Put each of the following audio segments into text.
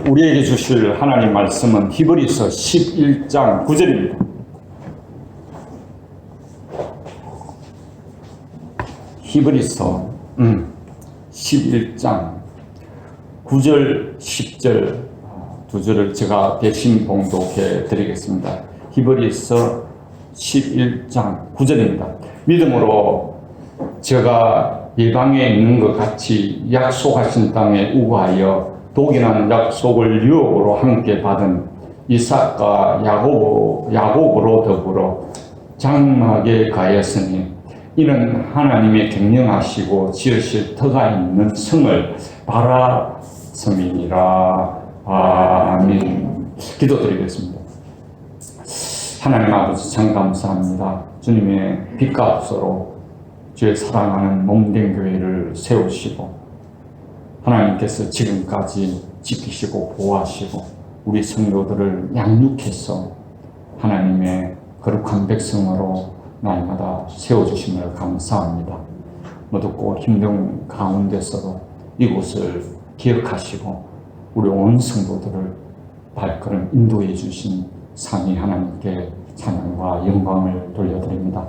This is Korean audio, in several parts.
우리에게 주실 하나님 말씀은 히브리서 11장 9절입니다. 히브리서 11장 9절, 10절 두 절을 제가 대신 봉독해 드리겠습니다. 히브리서 11장 9절입니다. 믿음으로 제가 이방에 있는 것 같이 약속하신 땅에 우거하여 독이라는 약속을 유업으로 함께 받은 이삭과 야곱으로 더불어 장막에 가였으니 이는 하나님의 경영하시고 지으실 터가 있는 성을 바라섬이니라. 아멘. 기도드리겠습니다. 하나님 아버지 참 감사합니다. 주님의 빛값으로 주의 사랑하는 몸된 교회를 세우시고 하나님께서 지금까지 지키시고 보호하시고 우리 성도들을 양육해서 하나님의 거룩한 백성으로 날마다 세워주심을 감사합니다. 어둡고 힘든 가운데서도 이곳을 기억하시고 우리 온 성도들을 발걸음 인도해 주신 삼위 하나님께 찬양과 영광을 돌려드립니다.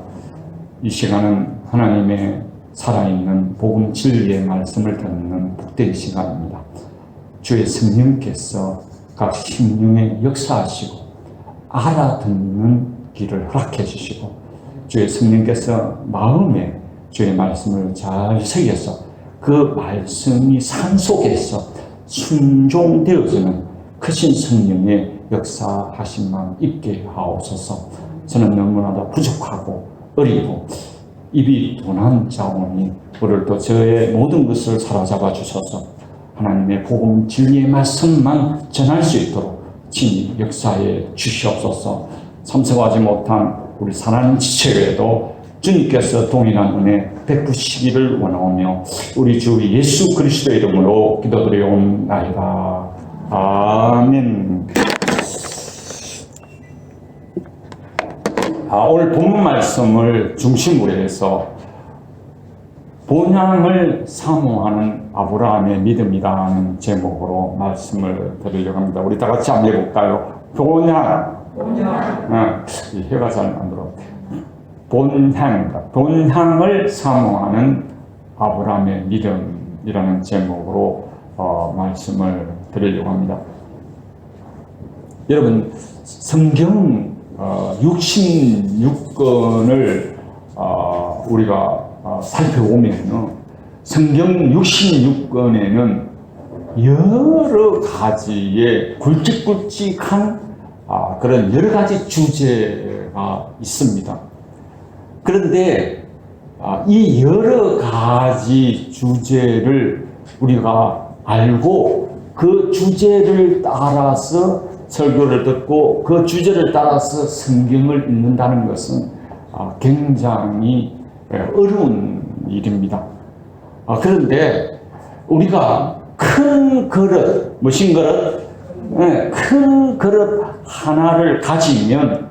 이 시간은 하나님의 살아있는 복음 진리의 말씀을 듣는 복된 시간입니다. 주의 성령께서 각 심령에 역사하시고 알아듣는 길을 허락해 주시고 주의 성령께서 마음에 주의 말씀을 잘 새겨서 그 말씀이 산 속에서 순종되어지는 크신 성령의 역사하심만 있게 하옵소서. 저는 너무나도 부족하고 어리고 입이 둔한 자오니 오늘도 저의 모든 것을 사로잡아 주셔서 하나님의 복음 진리의 말씀만 전할 수 있도록 친히 역사해 주시옵소서. 참석하지 못한 우리 사랑하는 지체에도 주님께서 동일한 은혜 베푸시기를 원하오며 우리 주 예수 그리스도의 이름으로 기도드리옵나이다. 아멘. 오늘 본문 말씀을 중심으로 해서 본향을 사모하는 아브라함의 믿음이라는 제목으로 말씀을 드리려고 합니다. 우리 다 같이 한번 해볼까요? 본향. 이 해가 잘 안 들어. 본향을 사모하는 아브라함의 믿음이라는 제목으로 말씀을 드리려고 합니다. 여러분, 성경 66권을 우리가 살펴보면 성경 66권에는 여러 가지의 굵직굵직한 그런 여러 가지 주제가 있습니다. 그런데 이 여러 가지 주제를 우리가 알고 그 주제를 따라서 설교를 듣고 그 주제를 따라서 성경을 읽는다는 것은 굉장히 어려운 일입니다. 그런데 우리가 큰 그릇, 무슨 그릇? 큰 그릇 하나를 가지면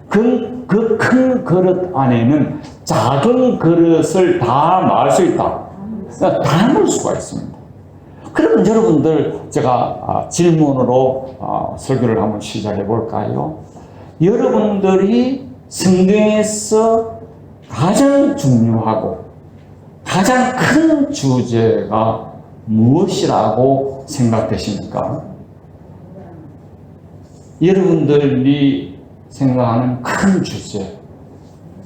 그 큰 그릇 안에는 작은 그릇을 담을 수 있다. 담을 수가 있습니다. 그러면 여러분들 제가 질문으로 설교를 한번 시작해 볼까요? 여러분들이 성경에서 가장 중요하고 가장 큰 주제가 무엇이라고 생각되십니까? 여러분들이 생각하는 큰 주제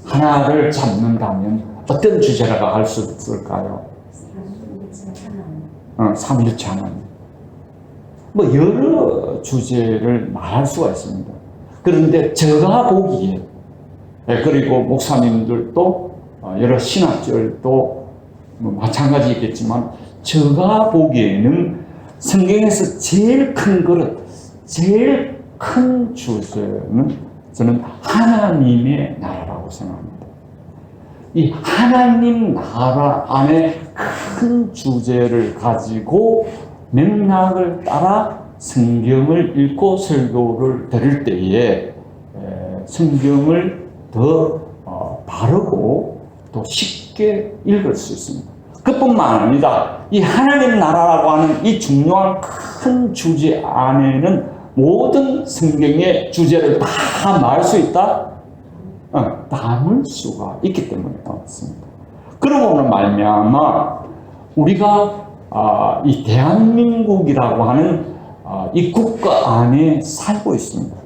하나를 잡는다면 어떤 주제라고 할 수 있을까요? 삼위일체 하나님. 뭐 여러 주제를 말할 수가 있습니다. 그런데 제가 보기에 그리고 목사님들도 여러 신학절도 마찬가지겠지만 제가 보기에는 성경에서 제일 큰 그릇, 제일 큰 주제는 저는 하나님의 나라라고 생각합니다. 이 하나님 나라 안에 큰 주제를 가지고 맥락을 따라 성경을 읽고 설교를 드릴 때에 성경을 더 바르고 또 쉽게 읽을 수 있습니다. 그뿐만 아니라 이 하나님 나라라고 하는 이 중요한 큰 주제 안에는 모든 성경의 주제를 다 말할 수 있다? 담을 수가 있기 때문에 그렇습니다. 그러고는 말미암아 우리가 이 대한민국이라고 하는 이 국가 안에 살고 있습니다.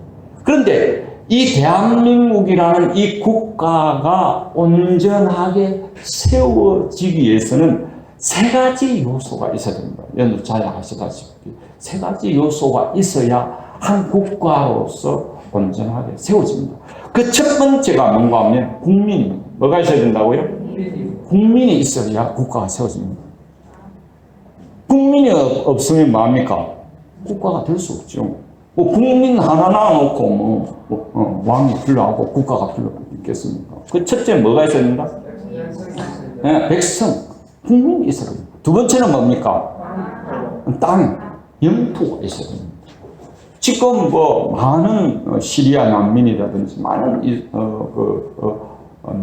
그런데 이 대한민국이라는 이 국가가 온전하게 세워지기 위해서는 세 가지 요소가 있어야 됩니다. 여러분 잘 아시다시피 세 가지 요소가 있어야 한 국가로서 온전하게 세워집니다. 그 첫 번째가 뭔가 하면 국민입니다. 뭐가 있어야 된다고요? 국민이 있어야 국가가 세워집니다. 국민이 없으면 뭐합니까? 국가가 될 수 없죠. 뭐 국민 하나 낳아놓고 왕이 필요하고 국가가 필요 있겠습니까? 그 첫째 뭐가 있어야 된다? 네, 백성, 국민이 있어야 됩니다. 두 번째는 뭡니까? 땅, 영토가 있어야 됩니다. 지금 뭐 많은 시리아 난민이라든지 많은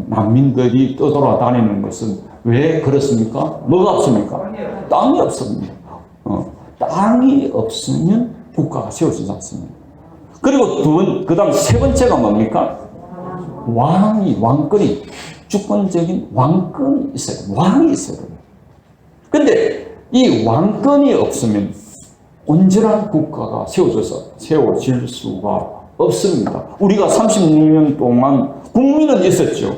난민들이 떠돌아다니는 것은 왜 그렇습니까? 뭐가 없습니까? 땅이 없습니다. 땅이 없으면 국가가 세워지지 않습니다. 그리고 그 다음 세 번째가 뭡니까? 왕권이, 주권적인 왕권이 있어야 돼요. 왕이 있어야 돼요. 근데 이 왕권이 없으면 온전한 국가가 세워질 수가 없습니다. 우리가 36년 동안 국민은 있었죠.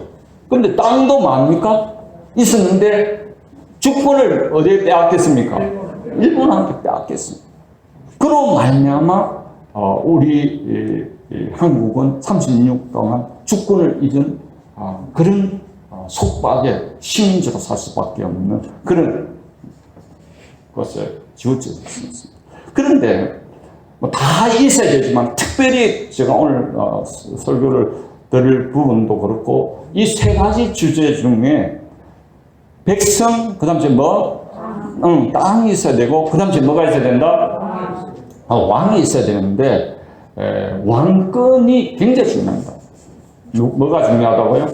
그런데 땅도 뭡니까? 있었는데 주권을 어디에 빼앗겼습니까? 일본한테 빼앗겼습니다. 그로 말미암아 우리 한국은 36년 동안 주권을 잃은 그런 속박의 시민지로 살 수밖에 없는 그런 것에 지어졌습니다. 그런데 다 있어야 되지만 특별히 제가 오늘 설교를 드릴 부분도 그렇고 이 세 가지 주제 중에 백성, 그 다음에 땅이 있어야 되고 그 다음에 뭐가 있어야 된다? 왕이 있어야 되는데 왕권이 굉장히 중요합니다. 뭐가 중요하다고요?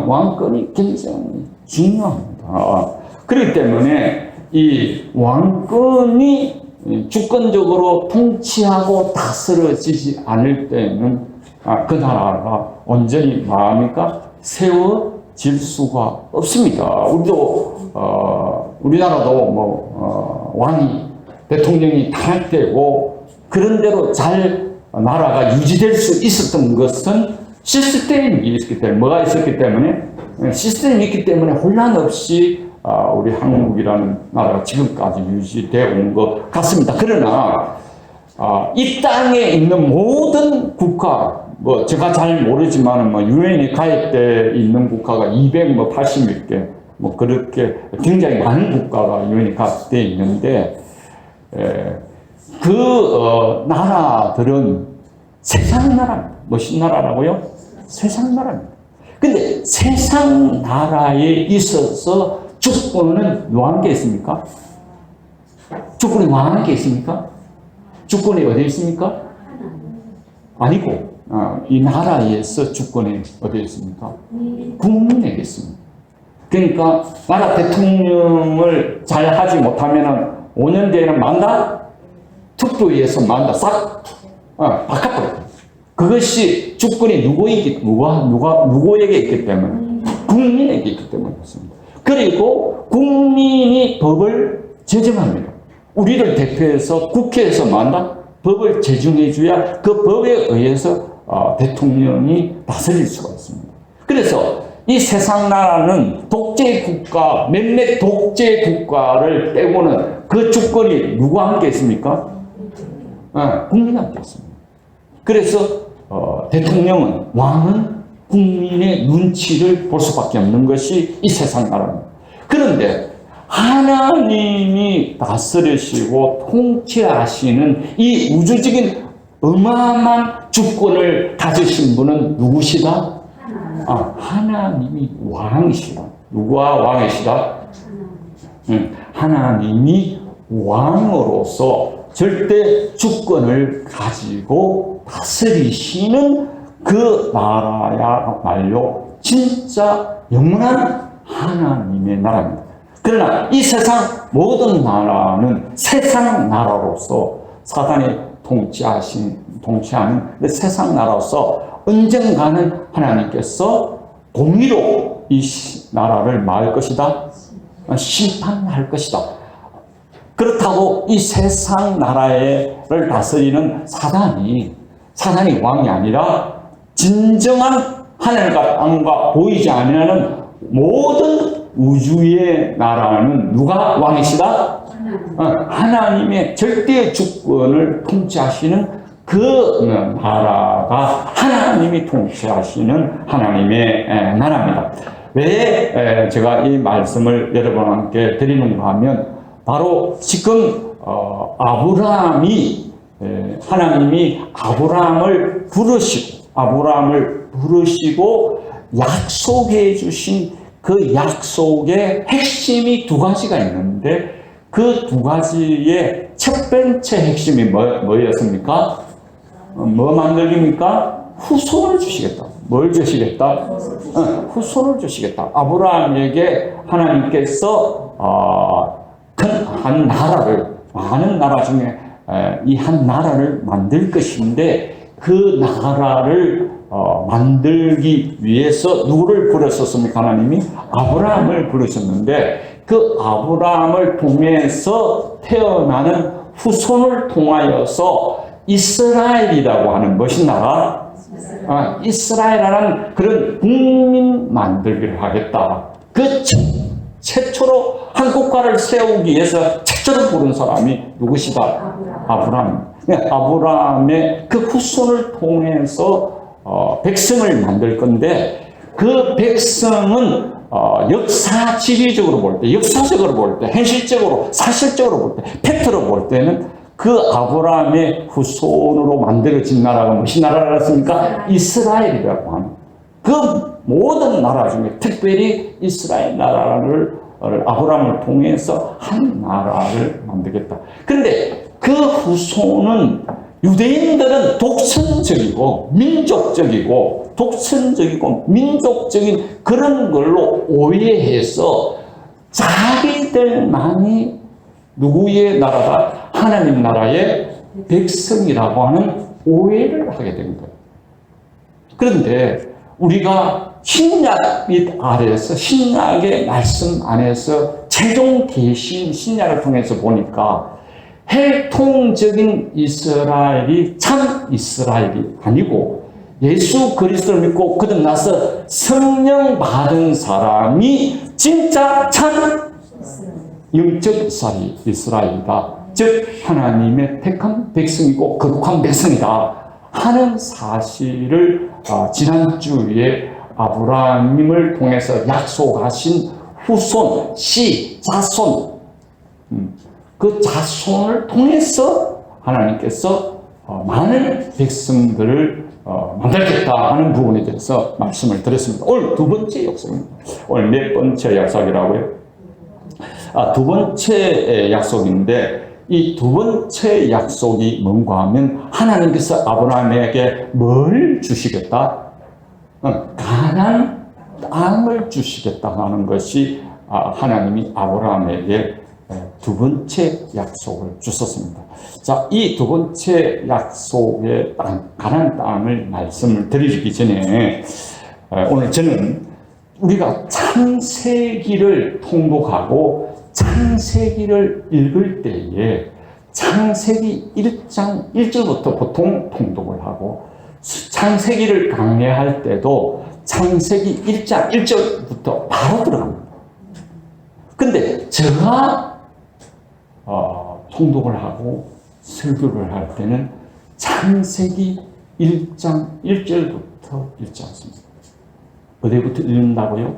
왕권이 굉장히 중요합니다. 그렇기 때문에 이 왕권이 주권적으로 통치하고 다스려지지 않을 때는 그 나라가 온전히 뭐합니까? 세워질 수가 없습니다. 우리나라도 왕이 대통령이 탄핵되고 그런 대로 잘 나라가 유지될 수 있었던 것은 시스템이 있기 때문에 뭐가 있었기 때문에 시스템이 있기 때문에 혼란 없이 우리 한국이라는 나라가 지금까지 유지되어 온 것 같습니다. 그러나 이 땅에 있는 모든 국가, 제가 잘 모르지만 유엔에 가입돼 있는 국가가 280몇 개, 그렇게 굉장히 많은 국가가 유엔에 가입돼 있는데 나라들은 세상 나라입니다. 무슨 나라라고요? 세상 나라입니다. 근데 세상 나라에 있어서 주권은 뭐한 게 있습니까? 주권이 뭐한 게 있습니까? 주권이 어디에 있습니까? 아니고 이 나라에서 주권이 어디에 있습니까? 국민에게 있습니다. 그러니까 나라 대통령을 잘 하지 못하면 5년 뒤에는 만다? 투표에서 만다 싹 바꿔버려요. 그것이 주권이 누구에게 있기 때문에? 국민에게 있기 때문에 그렇습니다. 그리고 국민이 법을 제정합니다. 우리를 대표해서 국회에서 만다? 법을 제정해줘야 그 법에 의해서 대통령이 다스릴 수가 있습니다. 그래서 이 세상 나라는 독재 국가, 몇몇 독재 국가를 빼고는 그 주권이 누구와 함께 있습니까? 국민과 함께 있습니다. 그래서 대통령은, 왕은 국민의 눈치를 볼 수밖에 없는 것이 이 세상 나라입니다. 그런데 하나님이 다스리시고 통치하시는 이 우주적인 어마어마한 주권을 가지신 분은 누구시다? 하나님이 왕이시다. 누가 왕이시다? 하나님이 왕으로서 절대 주권을 가지고 다스리시는 그 나라야말로 진짜 영원한 하나님의 나라입니다. 그러나 이 세상 모든 나라는 세상 나라로서 사단이 통치하는 세상 나라로서 언젠가는 하나님께서 공의로 이 나라를 말 것이다. 심판할 것이다. 그렇다고 이 세상 나라를 다스리는 사단이 왕이 아니라 진정한 하늘과 땅과 보이지 않는 모든 우주의 나라는 누가 왕이시다? 하나님의 절대 주권을 통치하시는 그 나라가 하나님이 통치하시는 하나님의 나라입니다. 왜 제가 이 말씀을 여러분께 드리는가 하면 바로 지금 하나님이 아브라함을 부르시고 약속해 주신 그 약속의 핵심이 두 가지가 있는데 그 두 가지의 첫 번째 핵심이 뭐였습니까? 뭐 만들기입니까? 후손을 주시겠다. 뭘 주시겠다? 후손을 주시겠다. 아브라함에게 하나님께서 한 나라를, 많은 나라 중에 이 한 나라를 만들 것인데 그 나라를 만들기 위해서 누구를 부르셨습니까? 하나님이 아브라함을 부르셨는데 그 아브라함을 통해서 태어나는 후손을 통하여서 이스라엘이라고 하는 무슨 나라? 이스라엘이라는 그런 국민 만들기를 하겠다. 그 최초로 한 국가를 세우기 위해서 최초로 부른 사람이 누구시다? 아브라함. 아브라함의 그 후손을 통해서 백성을 만들 건데 그 백성은 역사적으로 볼 때, 역사적으로 볼 때, 현실적으로, 사실적으로 볼 때, 팩트로 볼 때는 그 아브라함의 후손으로 만들어진 나라가 무슨 나라였습니까? 이스라엘이라고 하는 그 모든 나라 중에 특별히 이스라엘 나라를 아브라함을 통해서 한 나라를 만들겠다. 그런데 그 후손은 유대인들은 독선적이고 민족적인 그런 걸로 오해해서 자기들만이 누구의 나라다? 하나님 나라의 백성이라고 하는 오해를 하게 된 거예요. 그런데 우리가 신약 아래에서 신약의 말씀 안에서 최종 계신 신약을 통해서 보니까 혈통적인 이스라엘이 참 이스라엘이 아니고 예수 그리스도를 믿고 거듭나서 성령 받은 사람이 진짜 참 영적 이스라엘이다. 즉 하나님의 택한 백성이고 거룩한 백성이다 하는 사실을 지난주에 아브라함을 통해서 약속하신 후손, 자손 그 자손을 통해서 하나님께서 많은 백성들을 만들겠다 하는 부분에 대해서 말씀을 드렸습니다. 오늘 두 번째 약속입니다. 오늘 몇 번째 약속이라고요? 두 번째 약속인데 이 두 번째 약속이 뭔가 하면 하나님께서 아브라함에게 뭘 주시겠다? 가나안 땅을 주시겠다 하는 것이 하나님이 아브라함에게 두 번째 약속을 주셨습니다. 자, 이 두 번째 약속의 땅, 가나안 땅을 말씀을 드리기 전에 오늘 저는 우리가 창세기를 통독하고 창세기를 읽을 때에 창세기 1장 1절부터 보통 통독을 하고 창세기를 강해할 때도 창세기 1장 1절부터 바로 들어갑니다. 근데 제가 통독을 하고 설교를 할 때는 창세기 1장 1절부터 읽지 않습니다. 어디부터 읽는다고요?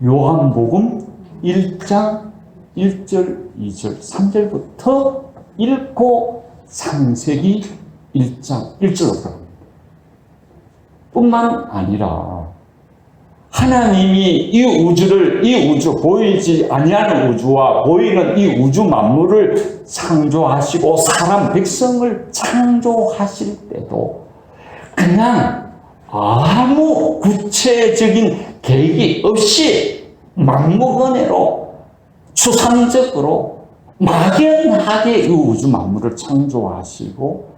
요한복음 1장 1절, 2절, 3절부터 읽고 창세기 1장 1절로 들어갑니다. 뿐만 아니라 하나님이 이 우주 보이지 아니하는 우주와 보이는 이 우주 만물을 창조하시고 사람 백성을 창조하실 때도 그냥 아무 구체적인 계획이 없이 막무가내로 추상적으로 막연하게 이 우주 만물을 창조하시고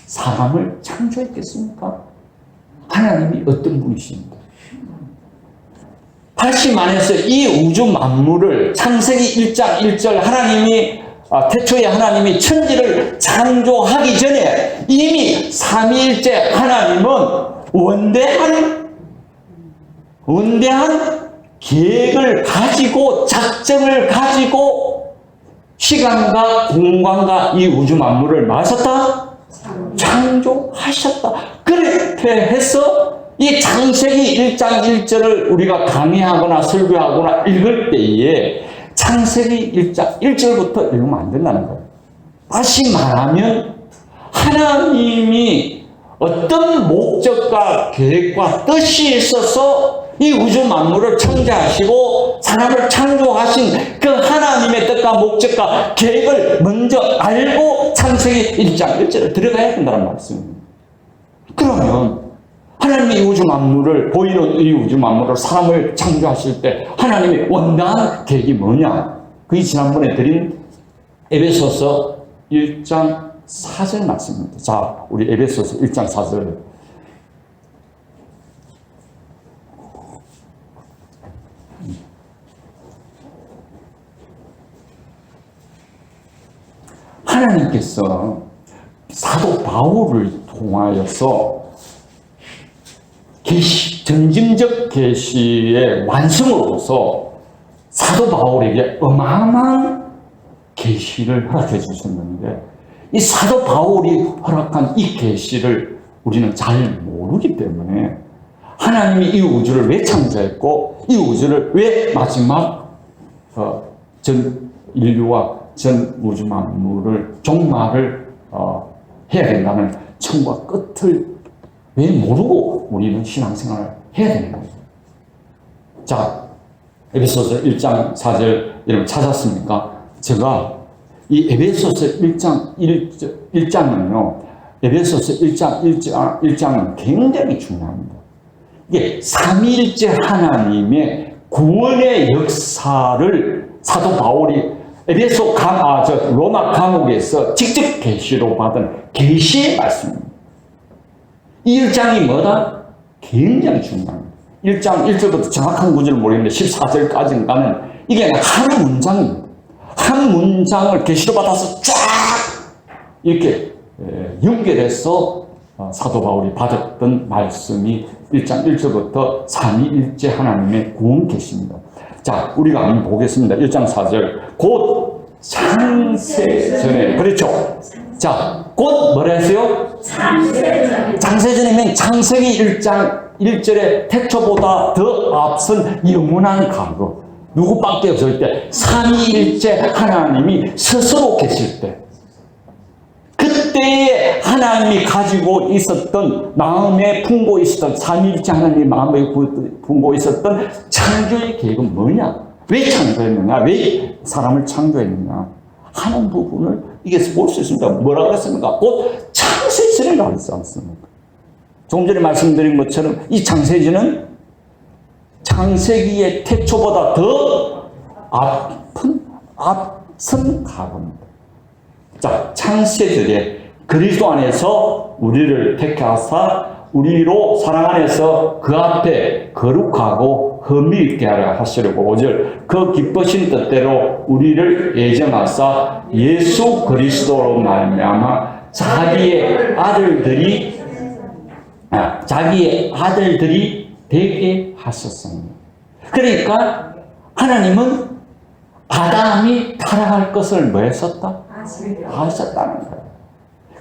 사람을 창조했겠습니까? 하나님이 어떤 분이신데? 다시 말해서 이 우주 만물을 창세기 1장 1절 하나님이 태초에 하나님이 천지를 창조하기 전에 이미 삼위일체 하나님은 원대한 계획을 가지고 작정을 가지고 시간과 공간과 이 우주 만물을 마셨다? 창조하셨다. 그렇게 해서 이 창세기 1장 1절을 우리가 강의하거나 설교하거나 읽을 때에 창세기 1장 1절부터 읽으면 안 된다는 거예요. 다시 말하면 하나님이 어떤 목적과 계획과 뜻이 있어서 이 우주 만물을 창조하시고 사람을 창조하신 그 하나님의 뜻과 목적과 계획을 먼저 알고 창세기 1장 1절에 들어가야 된다는 말씀입니다. 그러면 하나님이 이 우주 만물을, 보이는 이 우주 만물을, 사람을 창조하실 때 하나님의 원대한 계획이 뭐냐? 그게 지난번에 드린 에베소서 1장 4절 말씀입니다. 자, 우리 에베소서 1장 4절. 하나님께서 사도 바울을 통하여서 전징적 계시의 완성으로서 사도 바울에게 어마어마한 계시를 허락해 주셨는데 이 사도 바울이 허락한 이 계시를 우리는 잘 모르기 때문에 하나님이 이 우주를 왜 창조했고 이 우주를 왜 마지막 전 인류와 전 우주 만물을 종말을 해야 된다는 처음과 끝을 왜 모르고 우리는 신앙생활을 해야 되는 거예요. 자, 에베소서 1장 4절 여러분 찾았습니까? 제가 이 에베소서 1장 1장은요, 에베소서 1장은 굉장히 중요합니다. 이게 삼위일체 하나님의 구원의 역사를 사도 바울이 로마 감옥에서 직접 계시로 받은 계시의 말씀입니다. 이 1장이 뭐다? 굉장히 중요합니다. 1장 1절부터 정확한 구절을 모르겠는데 14절까지는 이게 한 문장입니다. 한 문장을 계시로 받아서 쫙 이렇게 연결해서 사도 바울이 받았던 말씀이 1장 1절부터 삼위일체 하나님의 구원 계시입니다. 자, 우리가 한번 보겠습니다. 1장 4절. 곧 창세전에, 그렇죠? 자, 곧 뭐라 했어요? 창세전이면 창세기 1장 1절에 태초보다 더 앞선 영원한 과거. 누구밖에 없을 때, 삼위일체 하나님이 스스로 계실 때, 그때에 하나님이 가지고 있었던, 마음에 품고 있었던, 삼위일체 하나님이 마음에 품고 있었던 창조의 계획은 뭐냐? 왜 창조했느냐? 왜 사람을 창조했느냐? 하는 부분을 이게 볼 수 있습니다. 뭐라고 그랬습니까? 곧 창세전을 가르치지 않습니까? 조금 전에 말씀드린 것처럼 이 창세전은 창세기의 태초보다 더 앞선 과거입니다. 자, 창세전에 그리스도 안에서 우리를 택하사 우리로 사랑 안에서 그 앞에 거룩하고 흠이 있게 하려 하시려고 5절 그 기쁘신 뜻대로 우리를 예정하사 예수 그리스도로 말미암아 자기의 아들들이 되게 하셨습니다. 그러니까 하나님은 아담이 타락할 것을 뭐 했었다? 아셨다는 거예요.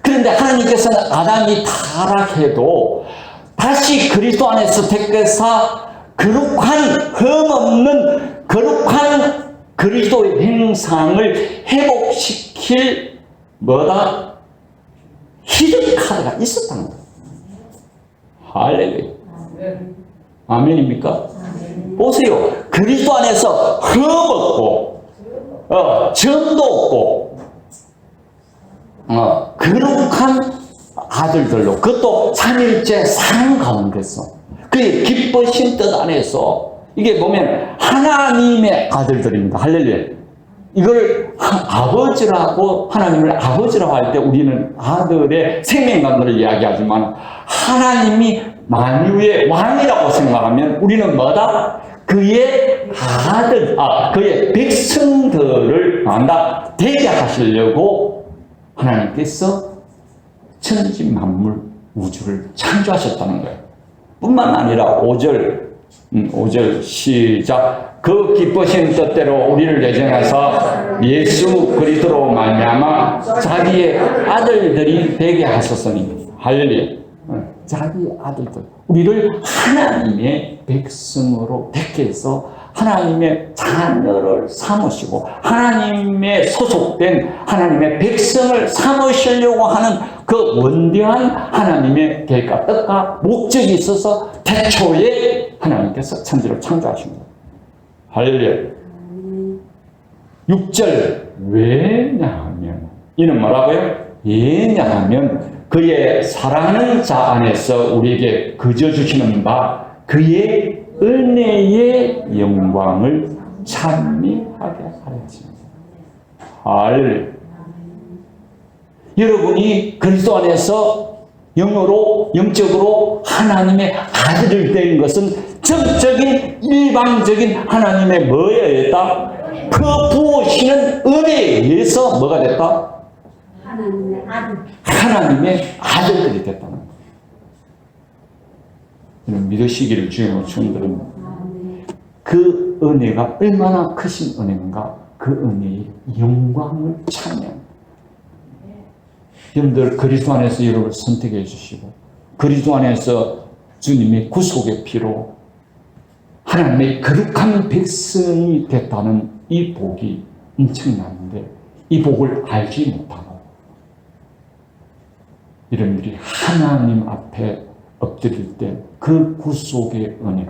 그런데 하나님께서는 아담이 타락해도 다시 그리스도 안에서 택해서 거룩한 흠없는 거룩한 그리스도의 형상을 회복시킬 뭐다? 히든 카드가 있었다는 거예요. 할렐루야. 아멘입니까? 보세요. 그리스도 안에서 흠 없고 점도 없고 거룩한 아들들로, 그것도 삼일째 상 가운데서 그의 기쁘신 뜻 안에서, 이게 보면 하나님의 아들들입니다. 할렐루야. 이걸 아버지라고, 하나님을 아버지라고 할 때 우리는 아들의 생명감들을 이야기하지만 하나님이 만유의 왕이라고 생각하면 우리는 뭐다? 그의 아들, 그의 백성들을 만나 되게 하시려고 하나님께서 천지 만물 우주를 창조하셨다는 거예요. 뿐만 아니라 5절 시작. 그 기쁘신 뜻대로 우리를 예정하사 예수 그리스도로 말미암아 자기의 아들들이 되게 하셨으니. 할렐루야. 자기 아들들, 우리를 하나님의 백성으로 택해서 하나님의 자녀를 삼으시고 하나님의 소속된 하나님의 백성을 삼으시려고 하는 그 원대한 하나님의 계획과 뜻과 목적이 있어서 태초에 하나님께서 천지를 창조하신 거예요. 할렐루야. 6절 왜냐하면, 이는 뭐라고요? 왜냐하면 그의 사랑하는 자 안에서 우리에게 거저 주시는 바 그의 은혜의 영광을 찬미하게 하였습니다. 할렐루야. 여러분이 그리스도 안에서 영적으로 하나님의 아들을 된 것은 정적인 일방적인 하나님의 뭐에 있다? 그 부으시는 은혜에 의해서 뭐가 됐다? 하나님의 아들들이 됐다는 거예요. 이런 믿으시기를 주님의 종들은 그 은혜가 얼마나 크신 은혜인가, 그 은혜의 영광을 찬양. 여러분들 그리스도 안에서 여러분을 선택해 주시고 그리스도 안에서 주님의 구속의 피로 하나님의 거룩한 백성이 됐다는 이 복이 엄청나는데 이 복을 알지 못하고 여러분들이 하나님 앞에 엎드릴 때 그 구속의 은혜,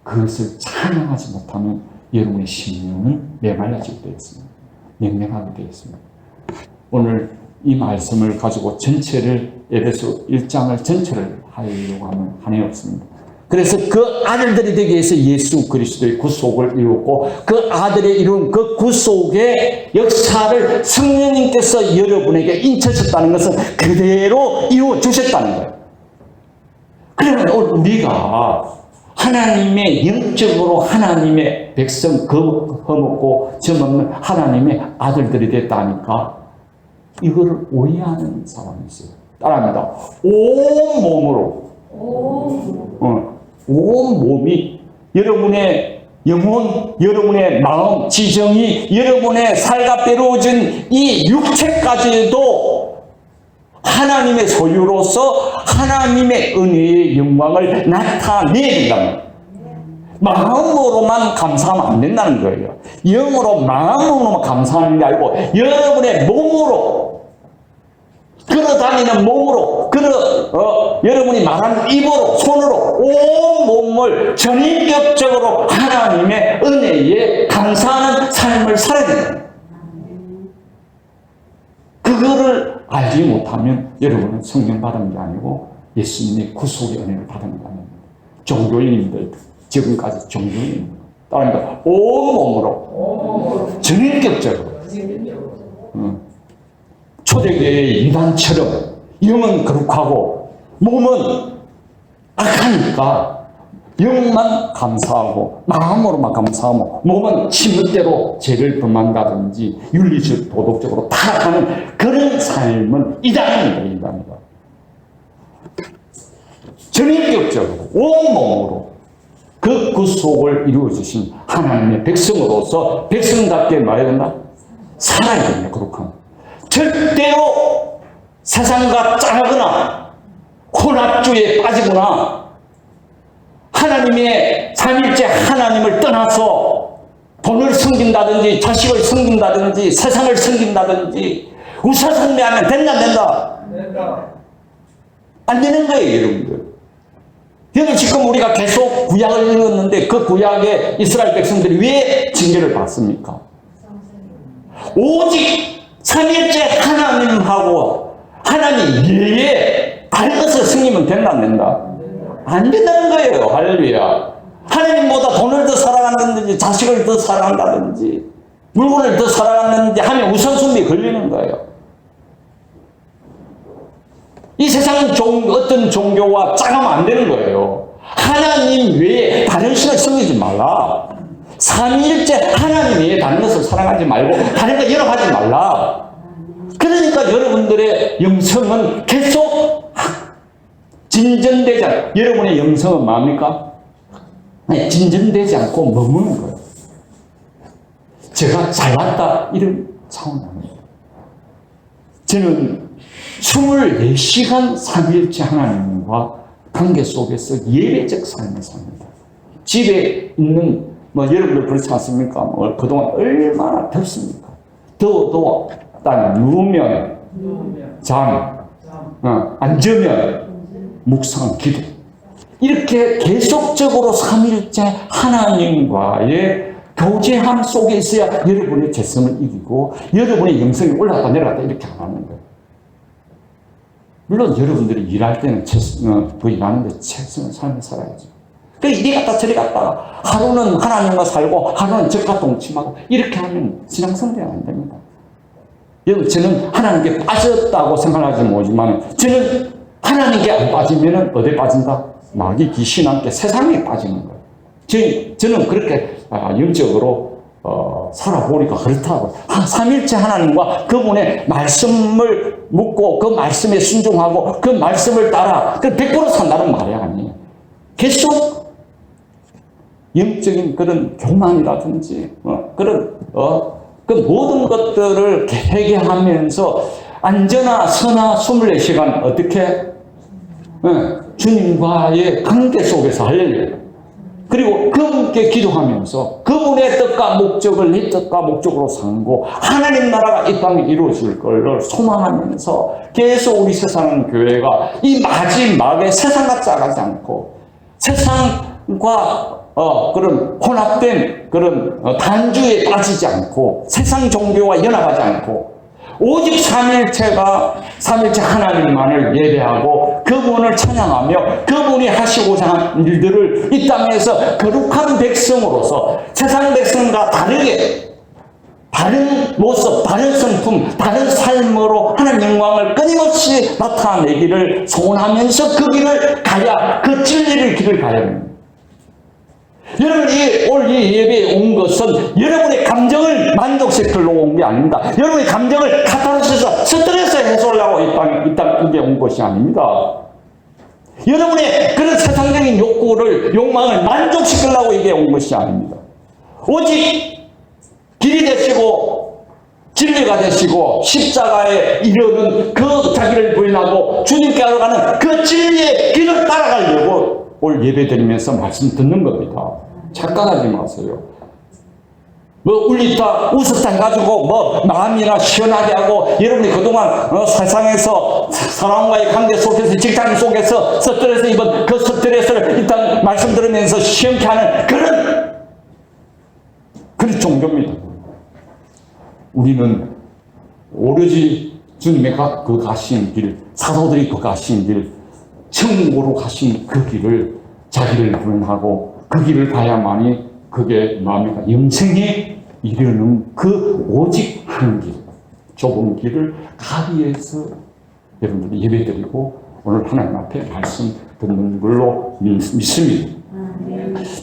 그것을 찬양하지 못하면 여러분의 심령은 메말라지게 되었습니다. 냉랭하게 되었습니다. 오늘 이 말씀을 가지고 전체를, 에베소 1장을 전체를 하려고 하면 한해 없습니다. 그래서 그 아들들이 되기 위해서 예수 그리스도의 구속을 이루었고 그 아들의 이룬 그 구속의 역사를 성령님께서 여러분에게 인쳐졌다는 것은 그대로 이루어 주셨다는 거예요. 그러면 우리가 하나님의 영적으로 하나님의 백성, 거먹고 점없는 하나님의 아들들이 됐다니까 이거를 오해하는 사람이 있어요. 따라합니다. 온 몸으로. 온 몸이 여러분의 영혼, 여러분의 마음, 지정이 여러분의 살가 빼루어진 이 육체까지도 하나님의 소유로서 하나님의 은혜의 영광을 나타내야 된다는 거예요. 마음으로만 감사하면 안 된다는 거예요. 영으로 마음으로만 감사하는 게 아니고 여러분의 몸으로, 걸어다니는 몸으로, 여러분이 말하는 입으로, 손으로 온 몸을 전인격적으로 하나님의 은혜에 감사하는 삶을 살아야 됩니다. 그거를 알지 못하면 여러분은 성령 받은 게 아니고 예수님의 구속의 은혜를 받은 게 아닙니다. 종교인들, 지금까지 종교인입니다. 따라합니다. 온 몸으로, 전인격적으로. 초대교회의 이단처럼 영은 거룩하고 몸은 악하니까 영만 감사하고 마음으로만 감사하고 몸은 지멋대로 죄를 범한다든지 윤리적 도덕적으로 타락하는 그런 삶은 이단입니다. 전인격적으로 온몸으로 그 구속을 이루어주신 하나님의 백성으로서 백성답게 말해야 된다? 살아야 됩니다. 거룩한 절대로 세상과 짜거나 혼합주의에 빠지거나 하나님의 삼일째 하나님을 떠나서 돈을 섬긴다든지 자식을 섬긴다든지 세상을 섬긴다든지 우사숭배하면 된다 안 된다? 된다. 안 되는 거예요, 여러분들. 여기 지금 우리가 계속 구약을 읽었는데 그 구약의 이스라엘 백성들이 왜 징계를 받습니까? 오직 삼일째 하나님하고 하나님 예에 알것을 승리면 된다 안 된다? 안 된다는 거예요. 할렐루야. 하나님보다 돈을 더 사랑한다든지 자식을 더 사랑한다든지 물건을 더 사랑하는데 하면 우선순위에 걸리는 거예요. 이 세상 어떤 종교와 짜가면 안 되는 거예요. 하나님 외에 다른 신을 섬기지 말라. 삼위일체 하나님 외에 다른 것을 사랑하지 말고 다른 거 연합하지 말라. 그러니까 여러분들의 영성은 계속 진전되지 않고, 여러분의 영성은 뭡니까? 아니, 진전되지 않고 머무는 거예요. 제가 잘났다 이런 차원 아닙니다. 저는 24시간 삼위일체 하나님과 관계 속에서 예배적 삶을 삽니다. 집에 있는 여러분들 그렇지 않습니까? 그동안 얼마나 덥습니까? 더워도 딱 누우면 앉으면 묵상, 기도. 이렇게 계속적으로 삼위일체 하나님과의 교제함 속에 있어야 여러분의 재성을 이기고 여러분의 영성이 올라갔다 내려갔다 이렇게 안 하는 거예요. 물론 여러분들이 일할 때는 일하는데 최선의 삶을 살아야죠. 그래 이리 갔다 저리 갔다가 하루는 하나님과 살고 하루는 적과 동침하고 이렇게 하면 신앙생활이 안 됩니다. 여러분 저는 하나님께 빠졌다고 생각하지 못하지만 저는 하나님께 안 빠지면 어디에 빠진다? 마귀 귀신한테 세상에 빠지는 거예요. 저는 그렇게 영적으로 살아보니까 그렇다고. 삼일체 하나님과 그분의 말씀을 묻고 그 말씀에 순종하고 그 말씀을 따라 100% 산다는 말이 아니에요. 계속 영적인 그런 교만이라든지 그 모든 것들을 회개하면서 안전하 선하 24시간 어떻게 주님과의 관계 속에서 하려고. 그리고 그분께 기도하면서 그분의 뜻과 목적을 내 뜻과 목적으로 삼고 하나님 나라가 이 땅에 이루어질 걸 소망하면서 계속 우리 세상 교회가 이 마지막에 세상과 짜가지 않고 세상과 그런 혼합된 그런 단주에 빠지지 않고 세상 종교와 연합하지 않고 오직 삼일체 하나님만을 예배하고 그분을 찬양하며 그분이 하시고자 하는 일들을 이 땅에서 거룩한 백성으로서 세상 백성과 다르게 다른 모습, 다른 성품, 다른 삶으로 하나님 영광을 끊임없이 나타내기를 소원하면서 그 길을 가야, 그 진리를 길을 가야 합니다. 여러분이 올 이 예배에 온 것은 여러분의 감정을 만족시키려고 온 게 아닙니다. 여러분의 감정을 카타르시스, 스트레스 해소하려고 이 땅에 온 것이 아닙니다. 여러분의 그런 세상적인 욕망을 만족시키려고 이게 온 것이 아닙니다. 오직 길이 되시고 진리가 되시고 십자가에 이르는 그 자기를 부인하고 주님께 알아가는 그 진리의 길을 따라가려고 올 예배 드리면서 말씀 듣는 겁니다. 착각하지 마세요. 울리다 웃었다 해가지고 마음이나 시원하게 하고 여러분이 그동안 세상에서 사람과의 관계 속에서 직장 속에서 스트레스 입은 그 스트레스를 일단 말씀 들으면서 시원케 하는 그런 종교입니다. 우리는 오로지 주님의 그 가신 길, 사도들이 그 가신 길, 천국으로 가신 그 길을 자기를 구원하고 그 길을 가야만이 그게 뭡니까? 영생에 이르는 그 오직 한 길, 좁은 길을 가기 위해서 여러분들이 예배드리고 오늘 하나님 앞에 말씀 듣는 걸로 믿습니다.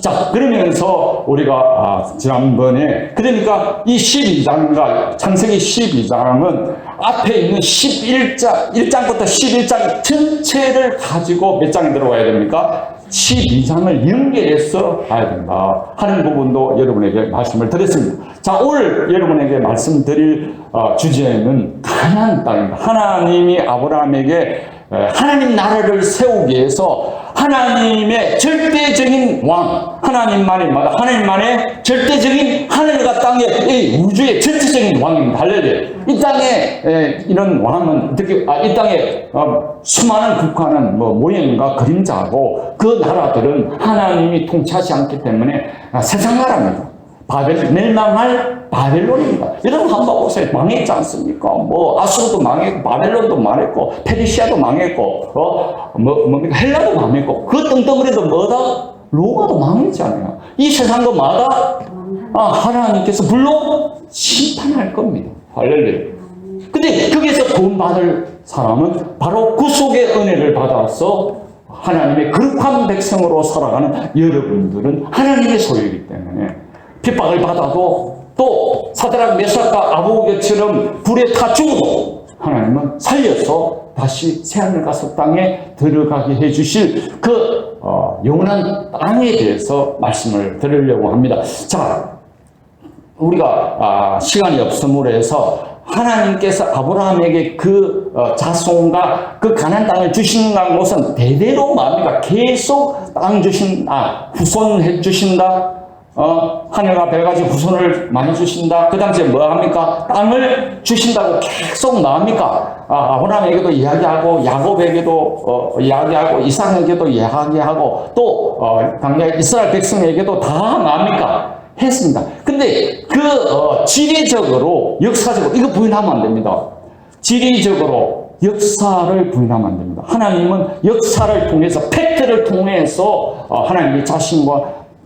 자, 그러면서 우리가 지난번에 그러니까 이 12장과 창세기 12장은 앞에 있는 11장, 1장부터 11장 전체를 가지고 몇 장이 들어와야 됩니까? 12장을 연결해서 봐야 된다 하는 부분도 여러분에게 말씀을 드렸습니다. 자, 오늘 여러분에게 말씀드릴 주제는 가나안 땅입니다. 하나님이 아브라함에게 하나님 나라를 세우기 위해서 하나님의 절대적인 왕, 하나님만의 절대적인 하늘과 땅의 이 우주의 전체적인 왕입니다. 할렐루야. 이 땅에 이런 왕은 특히 이 땅에 수많은 국가는 모형과 그림자고 그 나라들은 하나님이 통치하지 않기 때문에 세상 나라입니다. 멸망할 바벨론입니다. 여러분 한번 보세요. 망했지 않습니까? 아수르도 망했고, 바벨론도 망했고, 페르시아도 망했고, 헬라도 망했고, 그 덩덩어리도 뭐다? 로마도 망했잖아요. 이 세상도 마다 하나님께서 물론 심판할 겁니다. 할렐루야. 근데 거기에서 구원받을 사람은 바로 구속의 은혜를 받아서 하나님의 거룩한 백성으로 살아가는 여러분들은 하나님의 소유이기 때문에 핍박을 받아도 또 사드락 메삭과 아부고처럼 불에 타 죽어도 하나님은 살려서 다시 새하늘 가서 땅에 들어가게 해주실 그 영원한 땅에 대해서 말씀을 드리려고 합니다. 자, 우리가 시간이 없음으로 해서 하나님께서 아브라함에게 그 자손과 그 가나안 땅을 주신다는 것은 대대로 뭡니까? 계속 땅 후손해 주신다. 하늘과 별같이 후손을 많이 주신다. 그 당시에 뭐 합니까? 땅을 주신다고 계속 나옵니까? 아브라함에게도 이야기하고, 야곱에게도 이야기하고, 이삭에게도 이야기하고, 또 당장 이스라엘 백성에게도 다 나옵니까? 했습니다. 근데 그 지리적으로, 역사적으로 이거 부인하면 안 됩니다. 지리적으로 역사를 부인하면 안 됩니다. 하나님은 역사를 통해서, 팩트를 통해서 하나님의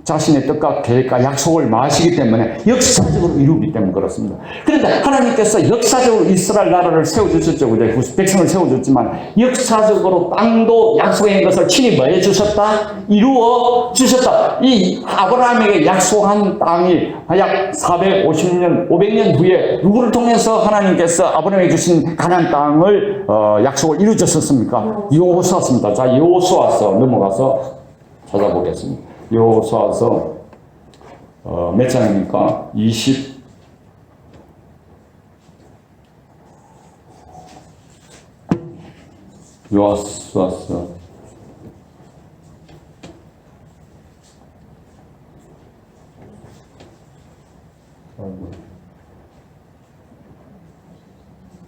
자신의 뜻과 계획과 약속을 마시기 때문에 역사적으로 이루기 때문에 그렇습니다. 그런데 하나님께서 역사적으로 이스라엘 나라를 세워주셨죠. 백성을 세워줬지만 역사적으로 땅도 약속한 것을 친히 뭐 해주셨다? 이루어 주셨다. 이 아브라함에게 약속한 땅이 약 450년, 500년 후에 누구를 통해서 하나님께서 아브라함에게 주신 가나안 땅을 약속을 이루어졌습니까? 여호수아입니다. 자, 여호수아서 넘어가서 찾아보겠습니다. 여호수아서 몇 장입니까? 여호수아서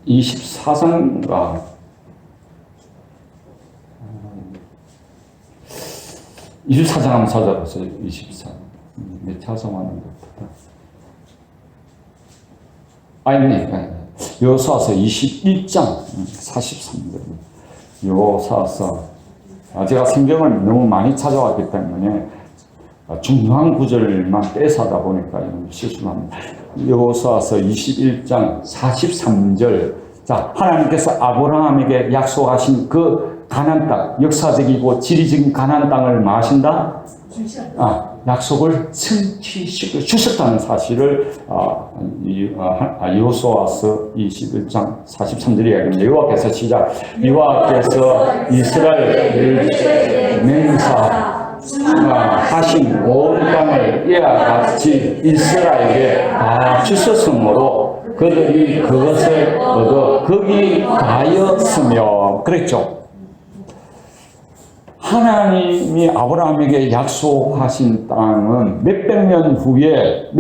24장가 24장 한번 찾아봤어요. 24. 내 찾아왔는 것보다. 아니네. 여호수아서 21장 43절. 여호수아서. 제가 성경을 너무 많이 찾아왔기 때문에 중요한 구절만 떼서하다 보니까 실수를 합니다. 여호수아서 21장 43절. 자, 하나님께서 아브라함에게 약속하신 그 가나안 땅, 역사적이고 지리적인 가나안 땅을 뭐 하신다? 약속을 성취시켜 주셨다는 사실을 여호수아서 21장 43절에 이야기합니다. 여호와께서 시작. 여호와께서 이스라엘을 맹세하신 온 땅을 이와 같이 이스라엘에게 다 주셨으므로 그들이 그것을 얻어 거기 가였으며 그랬죠. 하나님이 아브라함에게 약속하신 땅은 몇백 년 후에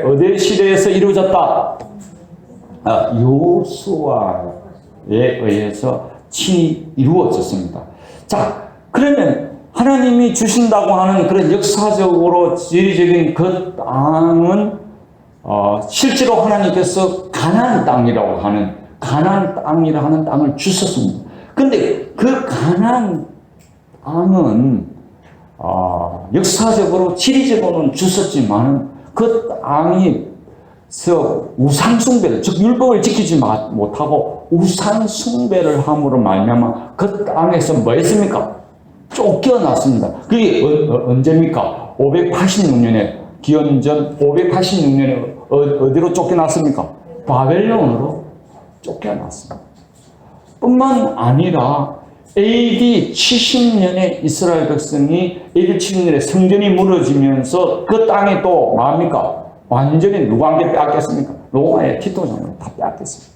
어느 시대에서 이루어졌다? 여호수아에 의해서 친히 이루어졌습니다. 자, 그러면 하나님이 주신다고 하는 그런 역사적으로 지리적인 그 땅은 실제로 하나님께서 가나안 땅이라고 하는 땅을 주셨습니다. 근데 그 가나안 땅은 역사적으로 지리적으로는 주셨지만 그 땅에서 우상숭배를, 즉 율법을 지키지 못하고 우상숭배를 함으로 말미암아 그 땅에서 뭐 했습니까? 쫓겨났습니다. 그게 언제입니까? 586년에 기원전 586년에 어디로 쫓겨났습니까? 바벨론으로 쫓겨났습니다. 뿐만 아니라 AD 70년에 이스라엘 백성이 AD 70년에 성전이 무너지면서 그 땅이 또 뭡니까? 완전히 누구한테 빼앗겼습니까? 로마의 티토 장군이 다 빼앗겼습니다.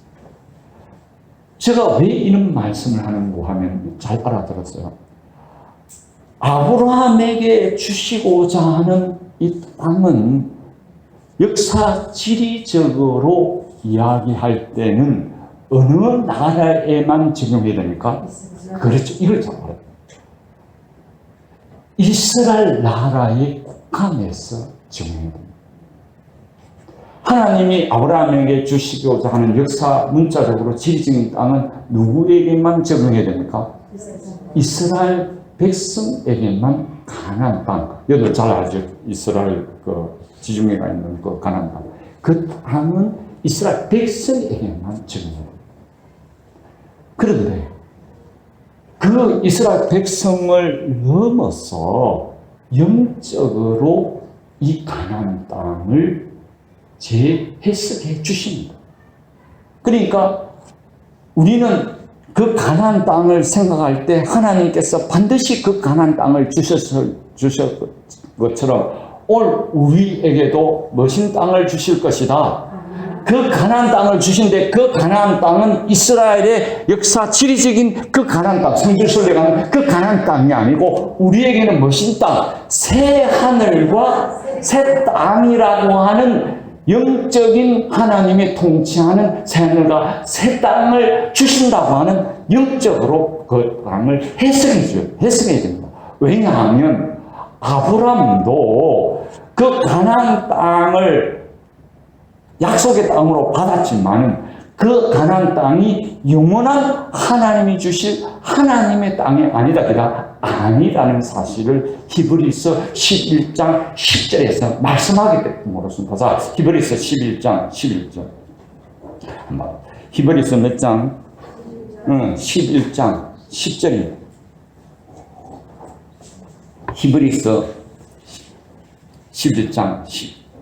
제가 왜 이런 말씀을 하는가 하면 잘 알아들었어요. 아브라함에게 주시고자 하는 이 땅은 역사 지리적으로 이야기할 때는 어느 나라에만 적용해야 됩니까? 그렇죠. 이걸 잘 알아요. 이스라엘 나라의 국한에서 적용해야 됩니다. 하나님이 아브라함에게 주시고자 하는 역사 문자적으로 지리적인 땅은 누구에게만 적용해야 됩니까? 이스라엘 백성에게만 가나안 땅. 여러분 잘 알죠? 이스라엘 지중해가 있는 그 가나안 땅. 그 땅은 이스라엘 백성에게만 적용돼요. 그런데 그 이스라엘 백성을 넘어서 영적으로 이 가나안 땅을 재해석해 주십니다. 그러니까 우리는 그 가나안 땅을 생각할 때 하나님께서 반드시 그 가나안 땅을 주셨을 것처럼 오늘 우리에게도 멋진 땅을 주실 것이다. 그 가나안 땅을 주신데 그 가나안 땅은 이스라엘의 역사 지리적인 그 가나안 땅, 성지순례 가는 그 가나안 땅이 아니고 우리에게는 멋진 땅, 새 하늘과 새 땅이라고 하는 영적인 하나님의 통치하는 새 하늘과 새 땅을 주신다고 하는 영적으로 그 땅을 해석해야 됩니다. 왜냐하면 아브라함도 그 가나안 땅을 약속의 땅으로 받았지만은 그 가나안 땅이 영원한 하나님이 주실 하나님의 땅이 아니다는 사실을 히브리서 11장 10절에서 말씀하기 때문이로서 자, 히브리서 11장 11절 히브리서 몇 장? 11장 10절입니다. 히브리서 11장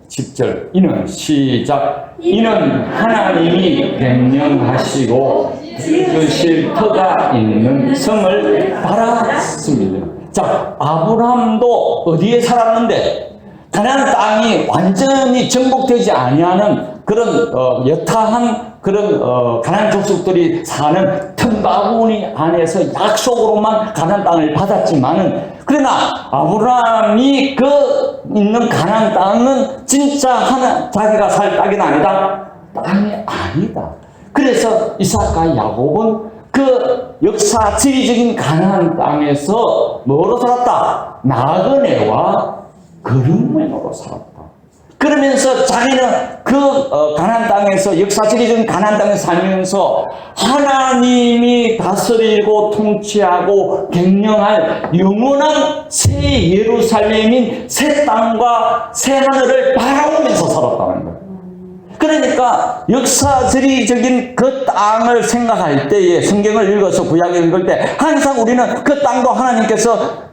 10절 이는 시작 이는 하나님이 변명하시고 지으실 터가 있는 성을 바랐습니다. 자, 아브라함도 어디에 살았는데 가나안 땅이 완전히 정복되지 아니하는 그런 여타한 그런 가나안 족속들이 사는 틈바구니 안에서 약속으로만 가나안 땅을 받았지만은 그러나 아브라함이 그 있는 가나안 땅은 진짜 자기가 살 땅이 아니다. 땅이 아니다. 그래서 이삭과 야곱은 그 역사 지리적인 가나안 땅에서 뭐로 살았다? 나그네와 거름맨으로 살았다. 그러면서 자기는 그 가나안 땅에서 역사적인 가나안 땅에서 살면서 하나님이 다스리고 통치하고 경영할 영원한 새 예루살렘인 새 땅과 새 하늘을 바라보면서 살았다는 거예요. 그러니까 역사적인 그 땅을 생각할 때에 성경을 읽어서 구약을 읽을 때 항상 우리는 그 땅도 하나님께서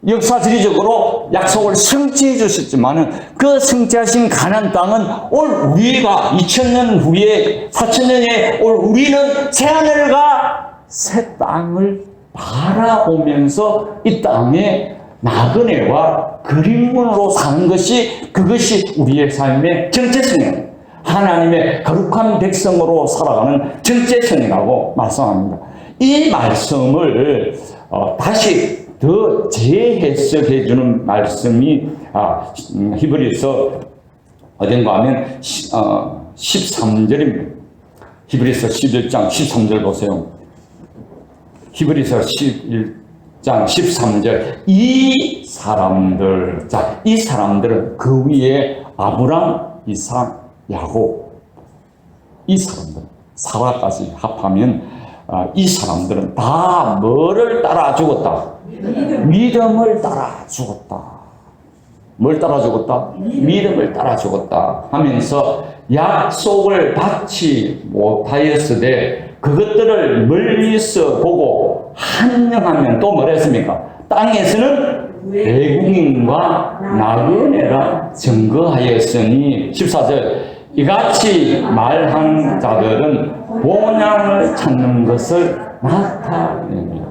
역사지리적으로 약속을 성취해 주셨지만은 그 성취하신 가나안 땅은 올 우리가 2000년 후에 4000년에 올 우리는 새 하늘과 새 땅을 바라보면서 이 땅에 나그네와 그림문으로 사는 것이 그것이 우리의 삶의 정체성입니다. 하나님의 거룩한 백성으로 살아가는 정체성이라고 말씀합니다. 이 말씀을 다시 더 재해석해 주는 말씀이 히브리서 어딘가 하면 13절입니다. 히브리서 11장 13절 보세요. 히브리서 11장 13절 이 사람들은 그 위에 아브람, 이삭, 야곱 이 사람들 사라까지 합하면 이 사람들은 다 뭐를 따라 죽었다? 믿음을 따라 죽었다. 뭘 따라 죽었다? 믿음을 따라 죽었다 하면서 약속을 받지 못하였으되 그것들을 멀리서 보고 한영하면 또 뭐라 했습니까? 땅에서는 외국인과 나그네라 증거하였으니 14절 이같이 말한 자들은 본향을 찾는 것을 나타냅니다.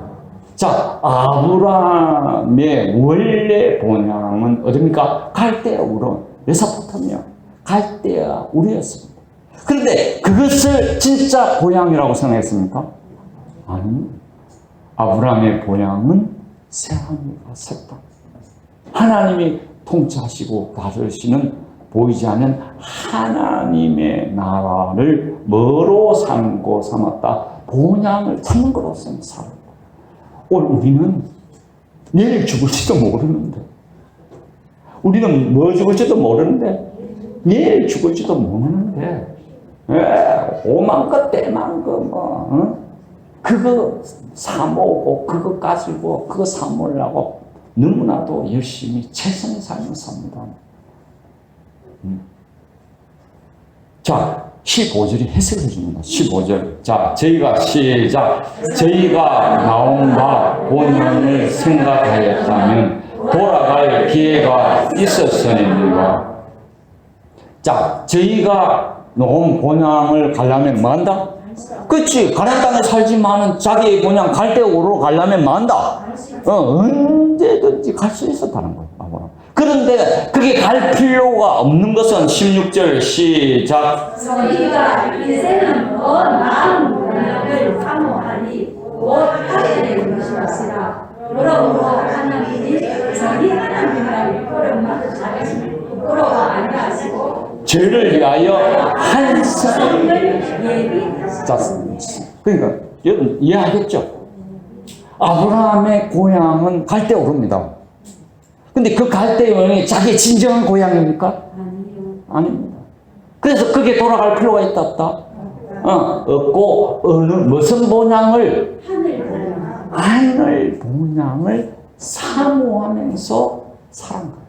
자, 아브라함의 원래 본향은 어딥니까? 갈대아 우르, 메소포타미아, 갈대아 우르였습니다. 그런데 그것을 진짜 본향이라고 생각했습니까? 아닙니다. 아브라함의 본향은 새 하늘과 새 땅. 하나님이 통치하시고 다스리시는 보이지 않는 하나님의 나라를 뭐로 삼고 삼았다? 본향을 찾는 것으로 살았다. 오늘 우리는 내일 죽을지도 모르는데, 우리는 뭐 죽을지도 모르는데, 내일 죽을지도 모르는데, 오만 것, 때만 것, 그거 사모으고, 그거 가지고, 그거 사모으려고 너무나도 열심히 최선의 삶을 삽니다. 자, 15절이 해석해 줍니다. 15절. 자, 저희가 시작. 저희가 나온바 본향을 생각하였다면 돌아갈 기회가 있었으니까. 자, 저희가 놓은 본향을 가려면 뭐한다? 그치. 가나안 땅에 살지만은 자기의 본향 갈대오로 가려면 뭐한다? 언제든지 갈 수 있었다는 거예요. 그런데 그게 갈 필요가 없는 것은 16절 시작. 저희가 인생은 더 나은 본향을 사모하니 곧 하게 될 것이라. 그러므로 하나님이 저희 하나님이라 일컬음 자기를 부끄러워 아니하시고 죄를 위하여 한 성을 예비하셨습니다. 그러니까 여러분 이해하겠죠? 아브라함의 고향은 갈대오르입니다. 근데 그 갈대오름이 자기의 진정한 고향입니까? 아닙니다. 그래서 그게 돌아갈 필요가 있다 없다? 없고 무슨 본향을? 하늘 본향을 사모하면서 살은 거예요.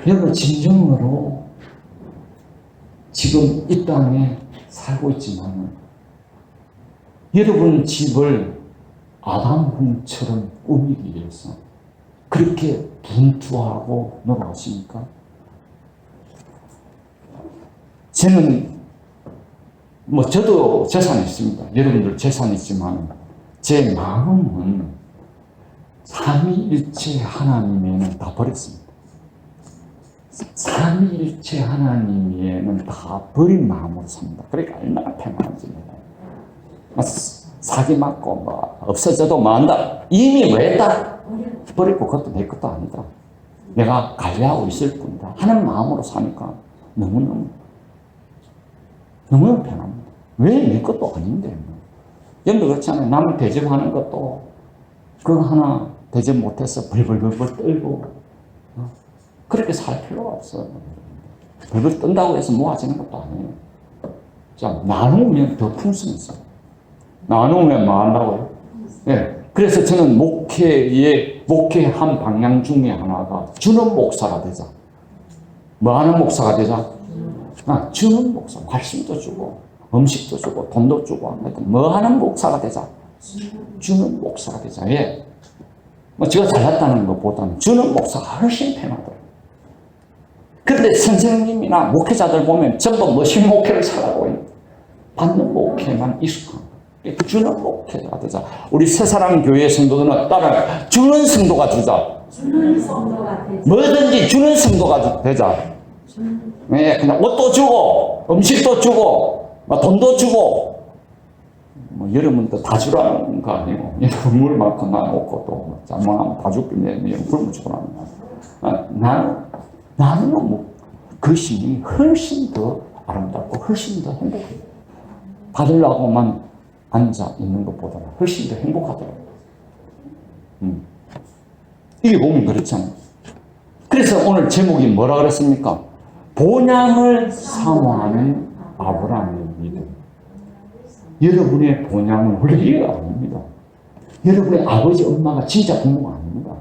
여러분 진정으로 지금 이 땅에 살고 있지만 여러분 집을 아담궁처럼 꾸미기 위해서 그렇게 분투하고 놀아오십니까? 저는 저도 재산이 있습니다. 여러분들 재산이 있지만 제 마음은 삼위일체 하나님에는 다 버렸습니다. 삼위일체 하나님에는 다 버린 마음으로 삽니다. 그러니까 얼마나 편안한지 사기 맞고 없어져도 만다. 이미 왜 했다? 버리고 그것도 내 것도 아니다. 내가 관리하고 있을 뿐이다 하는 마음으로 사니까 너무너무 편합니다. 왜 내 것도 아닌데. 여러분 그렇잖아요. 남 대접하는 것도 그거 하나 대접 못해서 벌벌벌 떨고 그렇게 살 필요가 없어요. 벌벌 뜬다고 해서 모아지는 것도 아니에요. 자, 나누면 더 풍성해져요. 나누면 뭐 한다고요? 네. 그래서 저는 목회한 방향 중에 하나가 주는 목사가 되자. 뭐 하는 목사가 되자? 주는 목사. 말씀도 주고, 음식도 주고, 돈도 주고, 뭐 하는 목사가 되자? 주는 목사가 되자. 예. 제가 잘났다는 것보다는 주는 목사가 훨씬 편하더라고요. 그런데 선생님이나 목회자들 보면 전부 머신 목회를 살아가고 있는 받는 목회만 익숙한 거예요. 주는 목회자가 되자. 우리 새사랑 교회 성도들은 따라 주는 성도가 되자. 주는 성도가 되자. 뭐든지 주는 성도가 되자. 네, 그냥 옷도 주고, 음식도 주고, 돈도 주고, 여러분도 다 주라는 거 아니에요. 여러분 물만큼 나놓고 또, 짬망하면 다 죽겠네. 굶어 죽으라는 거. 나는 그 심이 훨씬 더 아름답고, 훨씬 더 행복해요. 받으려고만 앉아 있는 것보다 훨씬 더 행복하더라고요. 이게 보면 그렇잖아요. 그래서 오늘 제목이 뭐라 그랬습니까? 본향을 사모하는 아브라함의 믿음. 여러분의 본향은 원래 이해가 아닙니다. 여러분의 아버지, 엄마가 진짜 부모가 아닙니다.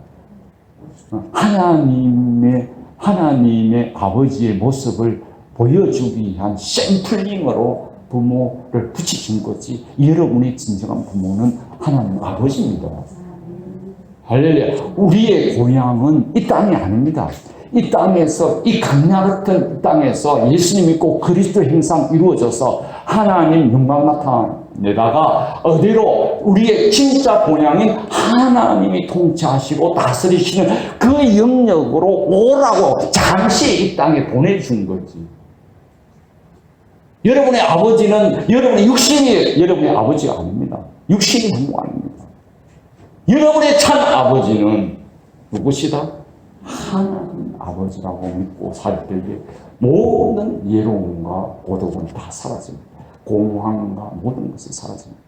하나님의 아버지의 모습을 보여주기 위한 샘플링으로 부모를 붙여준 거지, 여러분의 진정한 부모는 하나님 아버지입니다. 할렐루야. 우리의 고향은 이 땅이 아닙니다. 이 땅에서, 이 강야 같은 땅에서 예수님 믿고 그리스도 행상 이루어져서 하나님 영광 나타내다가 어디로? 우리의 진짜 본향인 하나님이 통치하시고 다스리시는 그 영역으로 오라고 잠시 이 땅에 보내준 거지. 여러분의 아버지는 여러분의 육신이 여러분의 아버지가 아닙니다. 육신이 부모가 아닙니다. 여러분의 참 아버지는 누구시다? 하나님 아버지라고 믿고 살 때에 모든 예로움과 고독은 다 사라집니다. 공황과 모든 것이 사라집니다.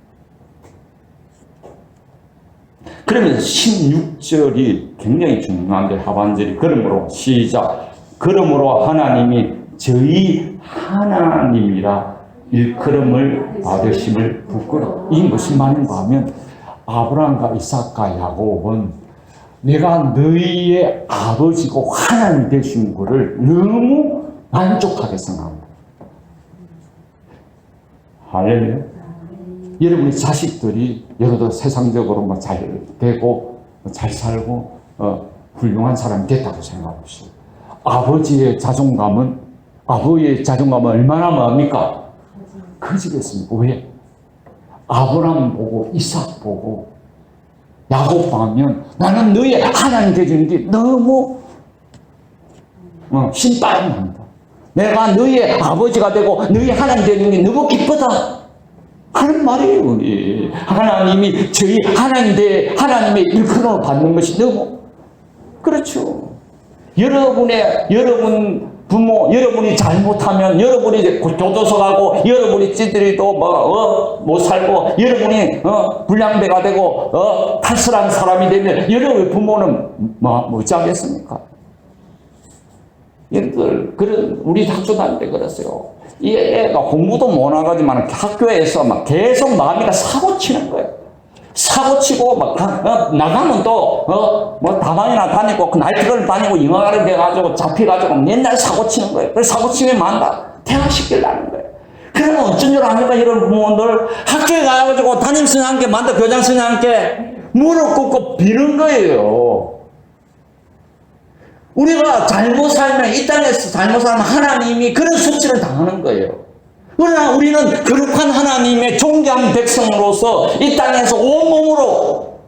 그러면 16절이 굉장히 중요한데, 하반절이 그러므로 시작. 그러므로 하나님이 저희 하나님이라 일컬음을 받으심을 부끄러워. 이 무슨 말인가 하면 아브라함과 이삭과 야곱은 내가 너희의 아버지고 하나님 되신 것을 너무 만족하게 생각합니다. 할렐루야. 여러분의 자식들이 여러분 세상적으로 잘 되고 잘 살고 훌륭한 사람이 됐다고 생각하십시오. 아버지의 자존감은 얼마나 많습니까? 커지겠습니까? 왜? 아브라함 보고 이삭 보고 야곱 보면 나는 너의 하나님 되주는 게 너무 신바람 난다. 내가 너의 아버지가 되고 너의 하나님 되는 게 너무 기쁘다 하는 말이에요. 우리 하나님이 저희 하나님의 일컬음을 받는 것이 너무 그렇죠. 여러분 부모, 여러분이 잘못하면 여러분이 이제 교도소 가고 여러분이 찌들이도 못 살고 여러분이 불량배가 되고 탈출한 사람이 되면 여러분의 부모는 뭐지 하겠습니까? 여러분들 우리 학교 다닐 때 그랬어요. 이 애가 공부도 못하지만 학교에서 막 계속 마음이가 사고 치는 거예요. 사고 치고 나가면 또 다방이나 다니고 나이트를 다니고 영화를 돼가지고 잡혀가지고 맨날 사고 치는 거예요. 그래서 사고 치면 만다 퇴학시키려는 거예요. 그러면 어쩐 줄 압니까? 이런 부모들 학교에 가가지고 담임 선생님께 만다 교장 선생님께 무릎 꿇고 비는 거예요. 우리가 잘못 살면 이 땅에서 잘못 살면 하나님이 그런 수치를 당하는 거예요. 그러나 우리는 거룩한 하나님의 존귀한 백성으로서 이 땅에서 온몸으로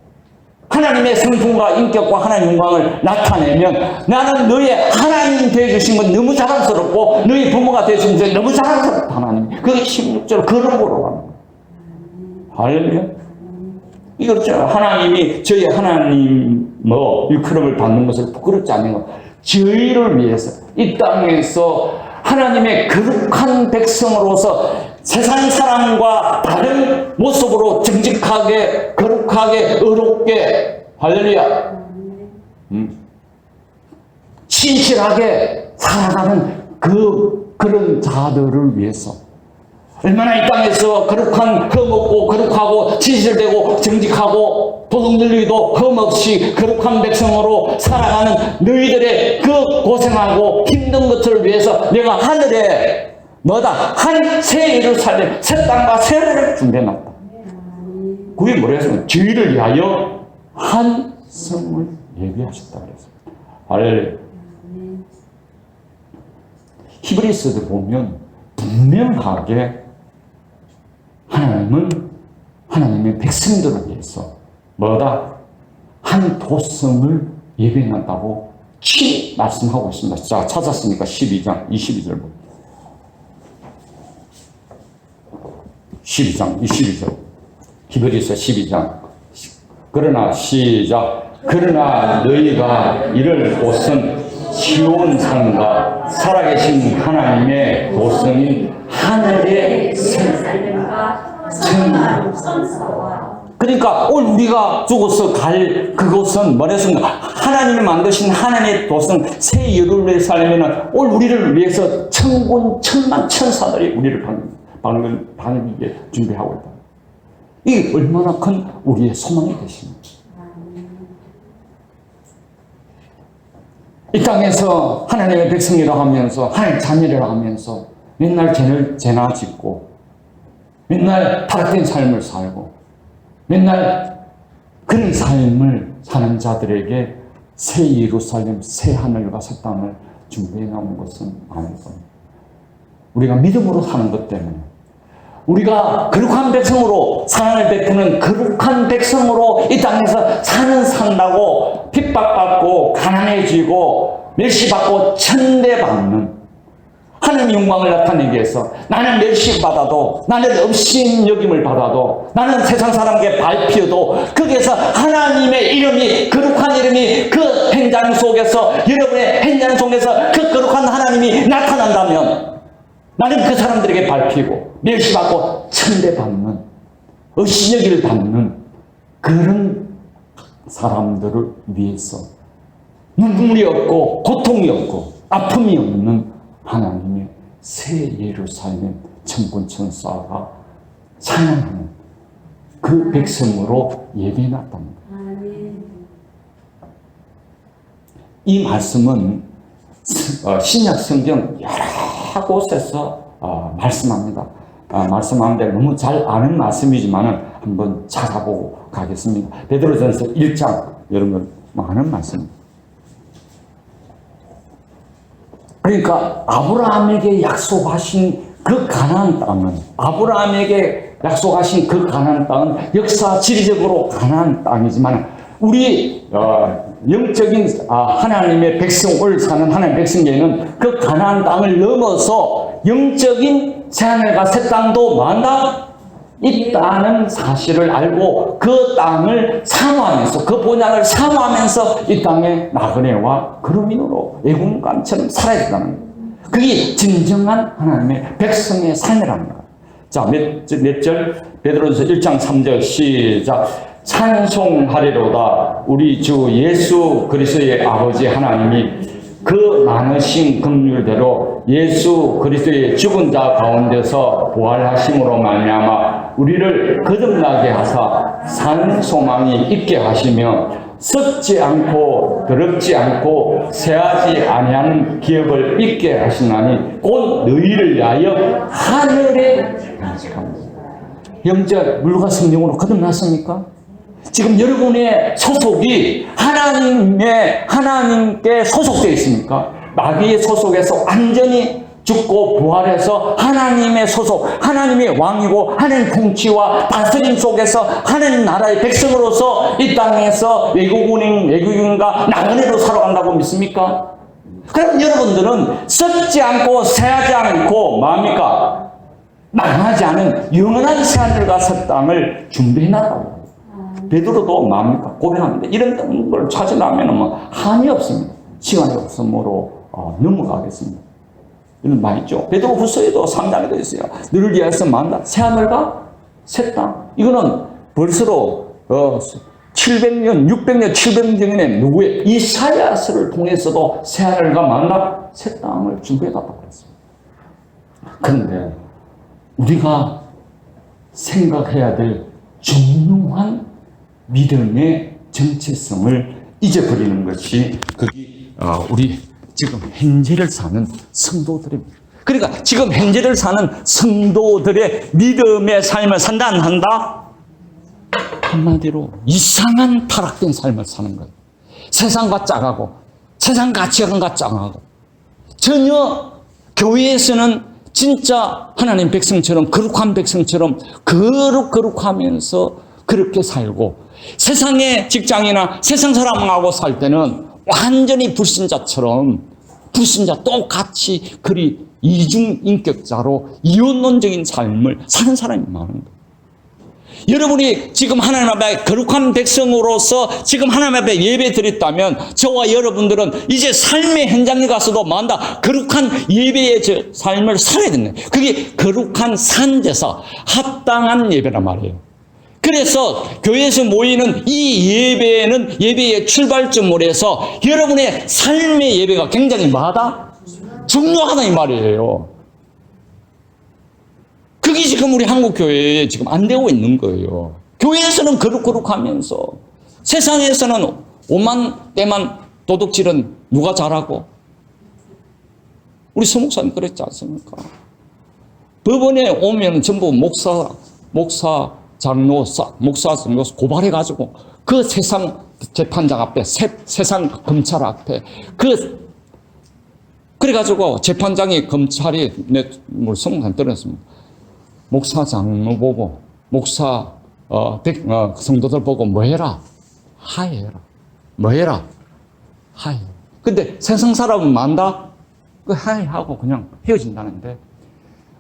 하나님의 성품과 인격과 하나님의 영광을 나타내면 나는 너의 하나님 되어주신 건 너무 자랑스럽고 너희 부모가 되어주신 건 너무 자랑스럽다 하나님. 그게 16절 거룩으로 가는 거예요. 할렐루야. 이거죠. 하나님이 저희 하나님 일컬음을 받는 것을 부끄럽지 않는 것. 저희를 위해서 이 땅에서 하나님의 거룩한 백성으로서 세상 사람과 다른 모습으로 정직하게 거룩하게 의롭게 할렐루야 신실하게 살아가는 그런 자들을 위해서 얼마나 이 땅에서 흠없고 거룩하고 진실되고 정직하고 도둑들리기도 흠없이 거룩한 백성으로 살아가는 너희들의 그 고생하고 힘든 것들을 위해서 내가 하늘에 한 새 예루살렘 새 땅과 새 하늘을 준비해놨다. 그게 뭐라 했으면 저희를 위하여 한 성을 예비하셨다 그랬습니다. 할렐루야. 히브리서도 보면 분명하게 하나님은 하나님의 백성들을 위해서 한 도성을 예배해놨다고 말씀하고 있습니다. 자, 찾았으니까 12장 22절 보세요. 22절 히브리서 12장 그러나 시작 그러나 너희가 이를 곳은 시온 산과 살아계신 하나님의 도성인 하늘의 그러니까 오늘 우리가 죽어서 갈 그곳은 뭐랬습니까? 하나님이 만드신 하나님의 도성 새 예루살렘에는 오늘 우리를 위해서 천만 천사들이 우리를 받는 게 준비하고 있다. 이게 얼마나 큰 우리의 소망이 되십니까? 이 땅에서 하나님의 백성이라 하면서 하나님의 자녀라 하면서 맨날 죄나 짓고 맨날 타락된 삶을 살고 맨날 그런 삶을 사는 자들에게 새 예루살렘, 새 하늘과 새 땅을 준비해 놓은 것은 아닐 겁니다. 우리가 믿음으로 사는 것 때문에 우리가 거룩한 백성으로 사랑을 베푸는 거룩한 백성으로 이 땅에서 산다고 핍박받고 가난해지고 멸시받고 천대받는 하나님의 영광을 나타내기 위해서 나는 멸시받아도 나는 없인 여김을 받아도 나는 세상 사람에게 밟혀도 거기에서 하나님의 이름이 거룩한 이름이 그 행장 속에서 여러분의 행장 속에서 그 거룩한 하나님이 나타난다면 나는 그 사람들에게 밟히고 멸시받고 천대받는 없인 여기를 받는 그런 사람들을 위해서 눈물이 없고 고통이 없고 아픔이 없는 하나님의 새 예루살렘 천군 천사가 찬양하는 그 백성으로 예배해놨답니다. 이 말씀은 신약 성경 여러 곳에서 말씀합니다. 말씀하는데 너무 잘 아는 말씀이지만 한번 찾아보고 가겠습니다. 베드로전서 1장 여러분 많은 말씀입니다. 그러니까 아브라함에게 약속하신 그 가나안 땅은 아브라함에게 약속하신 그 가나안 땅은 역사 지리적으로 가나안 땅이지만 우리 영적인 하나님의 백성을 사는 하나님의 백성에게는 그 가나안 땅을 넘어서 영적인 새하늘과 새 땅도 만다 있다는 사실을 알고 그 땅을 사모하면서 그 본향을 사모하면서 이 땅에 나그네와 그루민으로 애국감처럼 살아야 된다는 거예요. 그게 진정한 하나님의 백성의 삶이랍니다. 자, 몇 절? 베드로전서 1장 3절 시작. 찬송하리로다 우리 주 예수 그리스도의 아버지 하나님이 그 많으신 긍휼대로 예수 그리스도의 죽은 자 가운데서 부활하심으로 말미암아 우리를 거듭나게 하사 산 소망이 있게 하시며 썩지 않고 더럽지 않고 쇠하지 아니하는 기업을 있게 하시나니 곧 너희를 위하여 하늘에 간직합니다. 영적 물과 성령으로 거듭났습니까? 지금 여러분의 소속이 하나님께 소속되어 있습니까? 마귀의 소속에서 완전히 죽고 부활해서 하나님의 소속, 하나님의 왕이고 하나님 통치와 다스림 속에서 하나님 나라의 백성으로서 이 땅에서 외국인과 나그네로 살아간다고 믿습니까? 그럼 여러분들은 썩지 않고 쇠하지 않고 뭡니까? 망하지 않은 영원한 새하늘과 새 땅을 준비해놨다고. 베드로도 뭡니까? 고백하는데 이런 걸 찾으려면 뭐 한이 없습니다. 시간이 없으므로 넘어가겠습니다. 이런 말 있죠. 베드로 후서에도 3장에도 있어요. 너를 위하여서 만다 새하늘과 새 땅. 이거는 벌써로 700년, 600년, 700년에 누구의 이사야서를 통해서도 새하늘과 만다 새 땅을 준비해갔다고 그랬습니다. 그런데 우리가 생각해야 될 중요한 믿음의 정체성을 잊어버리는 것이 그게 우리 지금 현재를 사는 성도들입니다. 그러니까 지금 현재를 사는 성도들의 믿음의 삶을 산다 안 한다? 한마디로 이상한 타락된 삶을 사는 거예요. 세상과 짝하고 세상 가치관과 짝하고 전혀 교회에서는 진짜 하나님 백성처럼 거룩한 백성처럼 거룩하면서 그렇게 살고 세상의 직장이나 세상 사람하고 살 때는 완전히 불신자처럼 불신자 똑같이 그리 이중인격자로 이혼론적인 삶을 사는 사람이 많은 거예요. 여러분이 지금 하나님 앞에 거룩한 백성으로서 지금 하나님 앞에 예배 드렸다면 저와 여러분들은 이제 삶의 현장에 가서도 만다 거룩한 예배의 삶을 살아야 되는 거예요. 그게 거룩한 산제사 합당한 예배란 말이에요. 그래서 교회에서 모이는 이 예배는 예배의 출발점으로 해서 여러분의 삶의 예배가 굉장히 뭐하다? 중요하다 이 말이에요. 그게 지금 우리 한국 교회에 지금 안 되고 있는 거예요. 교회에서는 거룩하면서 세상에서는 오만 때만 도둑질은 누가 잘하고? 우리 서목사님 그랬지 않습니까? 법원에 오면 전부 목사 장로 고발해가지고 그 세상 재판장 앞에 세상 검찰 앞에 그래가지고 재판장이 검찰이 우리 서목사님 들었습니다. 목사 장로 보고 목사 성도들 보고 뭐해라? 하해해라. 뭐해라? 하해. 근데 세상 사람은 만다? 그 하해하고 그냥 헤어진다는데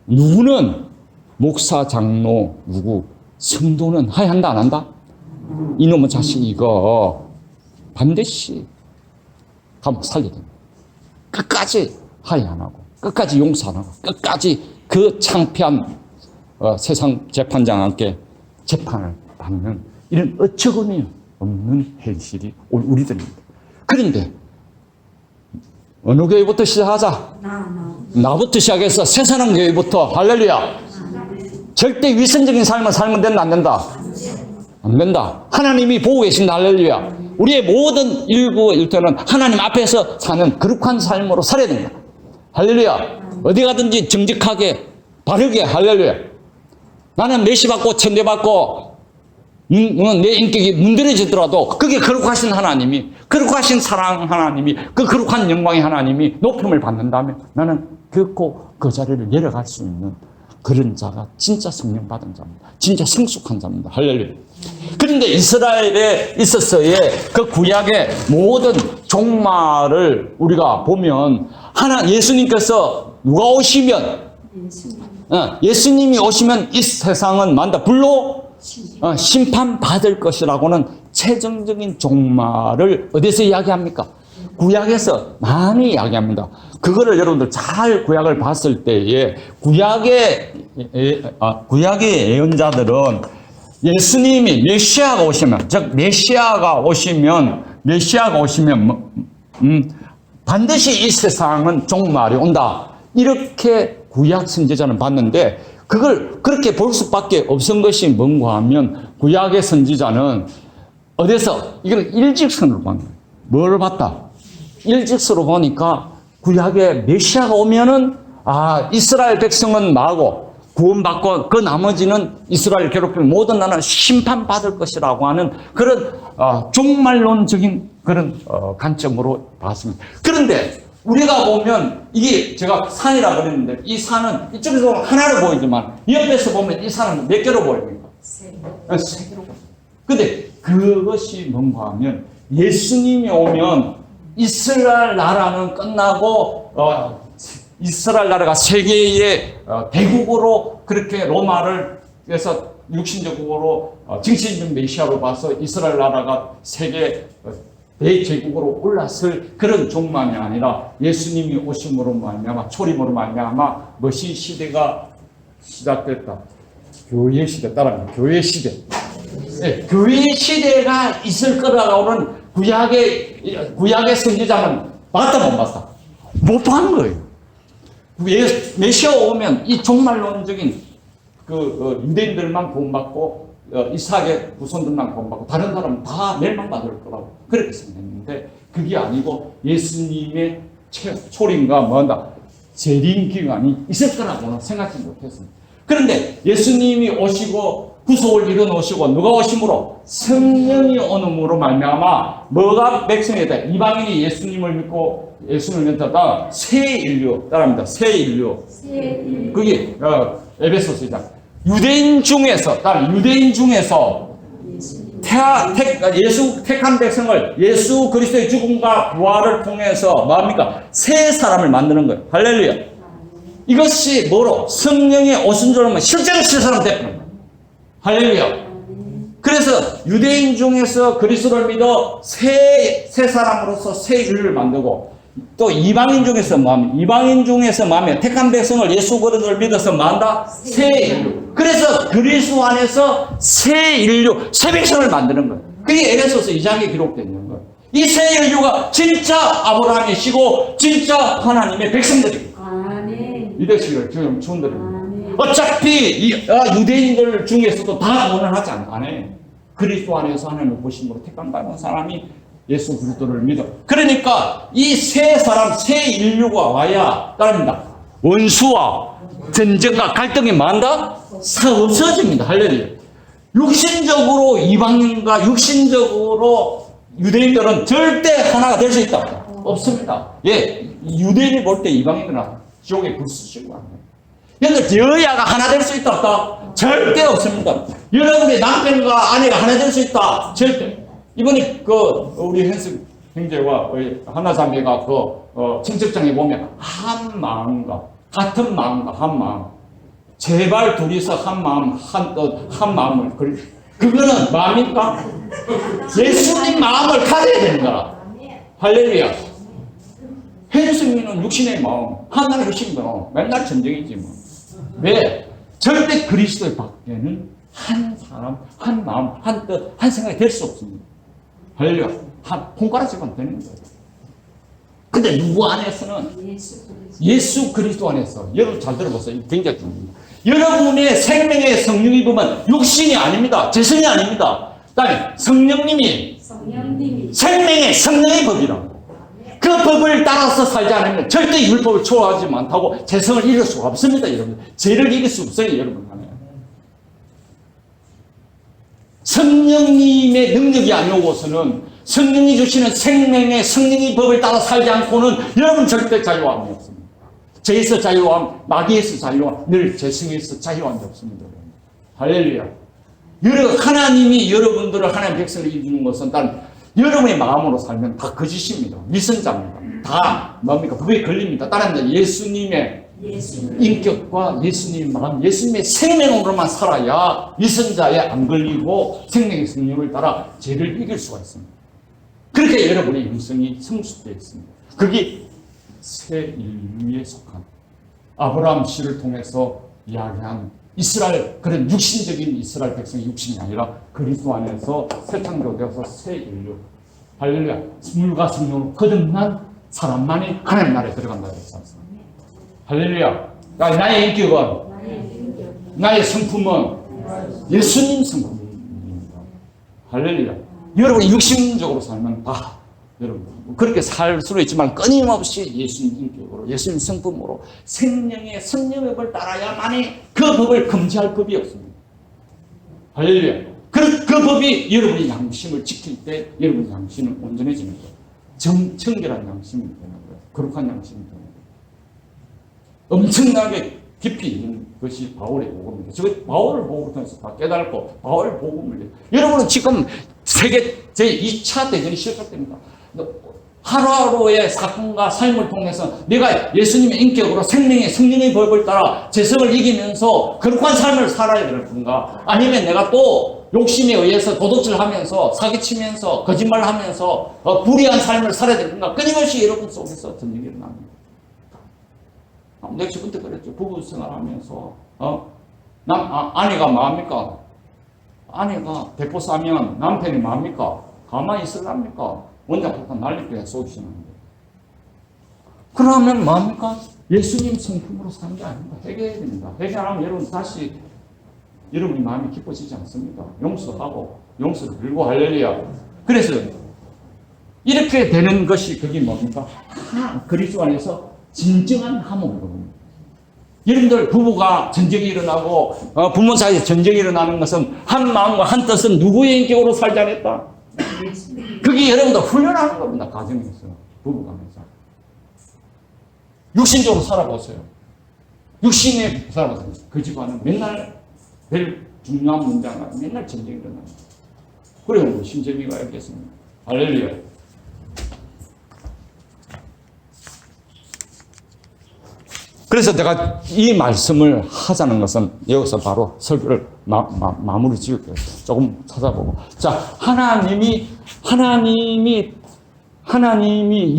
누구는 목사 장로 누구 성도는 하해한다 안 한다? 이놈의 자식 이거 반드시 한번 살려야 됩니다. 끝까지 하해 안 하고 끝까지 용서 안 하고 끝까지 그 창피한 세상 재판장한테 재판을 받는 이런 어처구니 없는 현실이 우리들입니다. 그런데 어느 교회부터 시작하자? 나부터 시작해서 새사랑 교회부터 할렐루야. 절대 위선적인 삶을 살면 된다 안 된다? 안 된다. 하나님이 보고 계신다 할렐루야. 우리의 모든 일구일투는 하나님 앞에서 사는 거룩한 삶으로 살아야 됩니다. 할렐루야. 어디 가든지 정직하게 바르게. 할렐루야. 나는 메시받고 천대받고 내 인격이 문드러지더라도 그게 거룩하신 하나님이, 거룩하신 사랑 하나님이, 그 거룩한 영광의 하나님이 높임을 받는다면 나는 결코 그 자리를 내려갈 수 있는 그런 자가 진짜 성령 받은 자입니다. 진짜 성숙한 자입니다. 할렐루야. 그런데 이스라엘에 있어서의 그 구약의 모든 종말을 우리가 보면 예수님께서 누가 오시면 예수님이 오시면 이 세상은 만다 불로 심판받을 것이라고는 최종적인 종말을 어디서 이야기합니까? 구약에서 많이 이야기합니다. 그거를 여러분들 잘 구약을 봤을 때에 구약의 예언자들은 예수님이 메시아가 오시면, 즉 메시아가 오시면 반드시 이 세상은 종말이 온다. 이렇게 구약 선지자는 봤는데 그걸 그렇게 볼 수밖에 없은 것이 뭔가 하면 구약의 선지자는 어디서 이걸 일직선으로 봤는 거예요. 뭘 봤다? 일직선으로 보니까 구약의 메시아가 오면은 이스라엘 백성은 망하고 구원받고 그 나머지는 이스라엘 괴롭힘 모든 나라는 심판받을 것이라고 하는 그런 종말론적인 그런 관점으로 봤습니다. 그런데 우리가 보면 이게 제가 산이라 그랬는데 이 산은 이쪽에서 보면 하나로 보이지만 옆에서 보면 이 산은 몇 개로 보입니까? 세 개로 보입니다. 근데 그것이 뭔가 하면 예수님이 오면 이스라엘 나라는 끝나고 이스라엘 나라가 세계의 대국으로 그렇게 로마를 그래서 육신적으로 정신적 메시아로 봐서 이스라엘 나라가 세계 대제국으로 올랐을 그런 종만이 아니라 예수님이 오심으로 말미암아 초림으로 말미암아 무엇이 시대가 시작됐다. 교회 시대 따라합니다. 교회 시대. 네, 교회 시대가 있을 거라고는 구약의 선지자는 봤다 못 봤다? 못 본 거예요. 메시아 오면 이 종말론적인 유대인들만 구원받고 이삭의 후손들만 구원받고 다른 사람은 다 멸망받을 거라고 그렇게 생각했는데 그게 아니고 예수님의 초림과 뭔가 재림 기간이 있을 거라고는 생각지 못했습니다. 그런데 예수님이 오시고 구속을 이루어놓으시고 누가 오심으로 성령이 오는으로 말미암아 뭐가 백성이 돼? 이방인이 예수님을 믿고 예수님을 믿다가 새 인류 따라합니다. 새 인류. 그게 에베소서 2장. 유대인 중에서 예수 택한 백성을 예수 그리스도의 죽음과 부활을 통해서 뭡니까? 새 사람을 만드는 거예요. 할렐루야. 이것이 뭐로? 성령의 오신 줄 알면 실제로 새 사람 되는 거예요. 할렐루야. 그래서 유대인 중에서 그리스도를 믿어 새 사람으로서 새 인류를 만들고 또 이방인 중에서 마음에 택한 백성을 예수 그리스도를 믿어서 만다 새 인류. 그래서 그리스도 안에서 새 인류, 새 백성을 만드는 거예요. 그게 에베소서 2장에 기록되어 있는 거예요. 이 새 인류가 진짜 아브라함이시고 진짜 하나님의 백성들입니다. 이 되시기를 주님 축원드립니다. 어차피 유대인들 중에서도 다 원하지 않아요. 그리스도 안에서 하나님을 보심으로 택한 받은 사람이 예수 그리스도를 믿어. 그러니까 이 새 사람, 새 인류가 와야 따릅니다. 원수와 전쟁과 갈등이 많다? 없어집니다. 할렐루야. 육신적으로 이방인과 육신적으로 유대인들은 절대 하나가 될 수 있다. 없습니다. 유대인이 볼 때 이방인들은 지옥에 불 쓰시고 안 해요. 그런데 여야가 하나 될 수 있다 없다? 절대 없습니다. 여러분의 남편과 아내가 하나 될 수 있다? 절대. 이번에 우리 현숙 형제와 하나 자매가 청첩장에 보면 한 마음과 같은 마음과 한 마음. 제발 둘이서 한 마음, 한 뜻, 한 마음을 그거는 뭡니까? 예수님 마음을 가져야 되는 거라. 할렐루야. 현숙이는 육신의 마음, 하나는 육신의 마음. 맨날 전쟁이지 뭐. 왜? 절대 그리스도의 밖에는 한 사람, 한 마음, 한 뜻, 한 생각이 될 수 없습니다. 할렐루야. 한 손가락씩만 되는 거예요. 근데 누구 안에서는? 예수 그리스도 안에서. 여러분 잘 들어보세요. 굉장히 중요합니다. 여러분의 생명의 성령이 보면 육신이 아닙니다. 재성이 아닙니다. 그다음에 성령님이 성령님이 생명의 성령의 법이라고. 그 법을 따라서 살지 않으면 절대 율법을 초월하지 못하고 재성을 이길 수가 없습니다, 여러분. 죄를 이길 수 없어요, 여러분. 성령님의 능력이 아니오고서는 성령이 주시는 생명의 성령의 법을 따라 살지 않고는 여러분 절대 자유함이 없습니다. 죄에서 자유함, 마귀에서 자유함, 늘 죄성에서 자유함이 없습니다. 할렐루야. 하나님이 여러분들을 하나님 백성을 이루는 것은 단 여러분의 마음으로 살면 다 거짓입니다. 미선자입니다. 다 뭡니까? 법에 걸립니다. 따라합니다. 예수님의 인격과 예수님의 마음, 예수님의 생명으로만 살아야 미선자에 안 걸리고 생명의 성령을 따라 죄를 이길 수가 있습니다. 그렇게 여러분의 영성이 성숙되어 있습니다. 그게 새 인류에 속한 아브라함 씨를 통해서 이야기한 이스라엘, 그런 육신적인 이스라엘 백성의 육신이 아니라 그리스도 안에서 새 창조되어서 새 인류, 할렐루야, 물과 성령으로 거듭난 사람만이 하나님 나라에 들어간다 그랬습니다. 할렐루야. 나의 인격은, 나의 성품은 예수님 성품입니다. 할렐루야. 여러분이 육신적으로 살면 다 여러분 그렇게 살 수는 있지만 끊임없이 예수님 인격으로, 예수님 성품으로 생명의 성령의 법을 따라야만이 그 법을 금지할 법이 없습니다. 할렐루야. 그 법이 여러분의 양심을 지킬 때 여러분의 양심은 온전해지는 거예요. 청결한 양심이 되는 거예요. 거룩한 양심이 되는 거예요. 엄청나게 깊이 있는 것이 바울의 복음입니다. 저거 바울을 복음을 통해서 다 깨달고 바울의 복음을 여러분은 지금 세계 제2차 대전이 시작됩니다. 하루하루의 사건과 삶을 통해서 내가 예수님의 인격으로 생명의 성령의 법을 따라 죄성을 이기면서 거룩한 삶을 살아야 되는 건가? 아니면 내가 또 욕심에 의해서 도둑질하면서 사기치면서 거짓말하면서 불의한 삶을 살아야 되는 건가? 끊임없이 여러분 속에서 전쟁이 일어납니다. 내가 저번때 그랬죠. 부부 생활하면서 아내가 뭐합니까? 아내가 대포 쏴면 남편이 뭐합니까? 가만히 있으랍니까? 원자폭탄 날릴 때 쏘시는데. 그러면 뭐합니까? 예수님 성품으로 사는 게 아닙니다. 회개해야 됩니다. 회개 안 하면 여러분 다시 여러분이 마음이 기뻐지지 않습니다. 용서하고 용서를 빌고 할렐루야. 그래서 이렇게 되는 것이 그게 뭡니까? 그리스도 안에서 진정한 화목이거든요. 여러분들 부부가 전쟁이 일어나고 부모 사이에 전쟁이 일어나는 것은 한 마음과 한 뜻은 누구의 인격으로 살지 않았다? 그게 여러분들 훈련하는 겁니다. 가정에서 부부간에서 육신적으로 살아보세요. 육신에 살아보세요. 그 집안은 맨날 별 중요한 문제가 맨날 전쟁이 일어납니다. 그래요. 심재미가 있겠습니다. 할렐루야. 그래서 내가 이 말씀을 하자는 것은 여기서 바로 설교를 마무리 지을게요. 조금 찾아보고. 자, 하나님이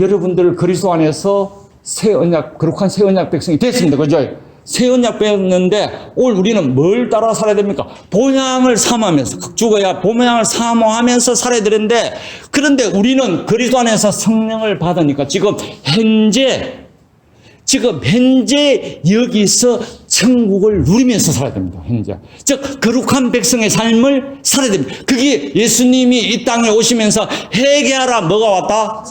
여러분들을 그리스도 안에서 새 언약, 거룩한 새 언약 백성이 됐습니다. 그죠? 새 언약 배웠는데 오늘 우리는 뭘 따라 살아야 됩니까? 본향을 삼으면서, 죽어야 본향을 사모하면서 살아야 되는데, 그런데 우리는 그리스도 안에서 성령을 받으니까 지금 현재 여기서 천국을 누리면서 살아야 됩니다. 현재. 즉 거룩한 백성의 삶을 살아야 됩니다. 그게 예수님이 이 땅에 오시면서 회개하라 뭐가 왔다?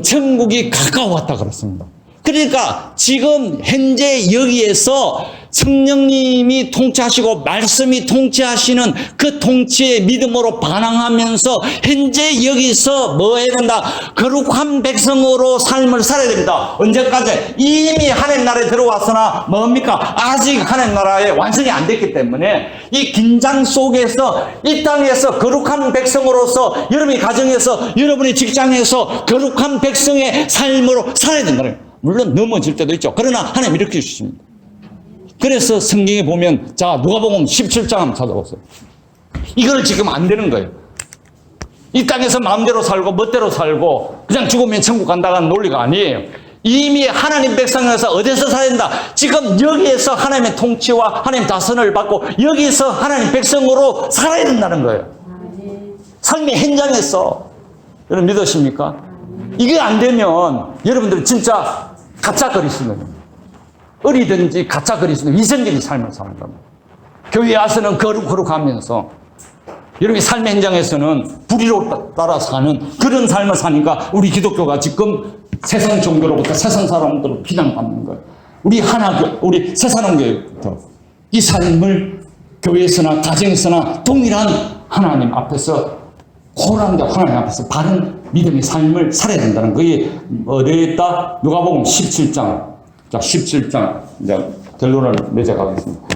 천국이 가까워왔다 그랬습니다. 그러니까 지금 현재 여기에서 성령님이 통치하시고 말씀이 통치하시는 그 통치의 믿음으로 반항하면서 현재 여기서 뭐 해야 된다? 거룩한 백성으로 삶을 살아야 됩니다. 언제까지? 이미 하나님 나라에 들어왔으나 뭡니까? 아직 하나님 나라에 완성이 안 됐기 때문에 이 긴장 속에서 이 땅에서 거룩한 백성으로서 여러분의 가정에서 여러분의 직장에서 거룩한 백성의 삶으로 살아야 된다는 거예요. 물론 넘어질 때도 있죠. 그러나 하나님 이렇게 주십니다. 그래서 성경에 보면 자 누가복음 17장 한번 찾아보세요. 이걸 지금 안 되는 거예요. 이 땅에서 마음대로 살고 멋대로 살고 그냥 죽으면 천국 간다는 논리가 아니에요. 이미 하나님 백성에서 어디서 살아야 된다? 지금 여기에서 하나님의 통치와 하나님 자선을 받고 여기서 하나님 백성으로 살아야 된다는 거예요. 삶의 현장에서. 여러분 믿으십니까? 이게 안 되면 여러분들 진짜 가짜 그리스도입니다. 어리든지 가짜 그리스도 이성적인 삶을 사는 겁니다. 교회에 와서는 거룩하면서 여러분의 삶의 현장에서는 불의로 따라 사는 그런 삶을 사니까 우리 기독교가 지금 세상 종교로부터 세상 사람들로 비난받는 거예요. 우리 우리 새사랑교회부터 이 삶을 교회에서나 가정에서나 동일한 하나님 앞에서 호랑대 하나님 앞에서 바른 믿음의 삶을 살아야 된다는 그게 어디에 있다? 누가복음 17장. 자, 17장. 이제 결론을 맺어가겠습니다.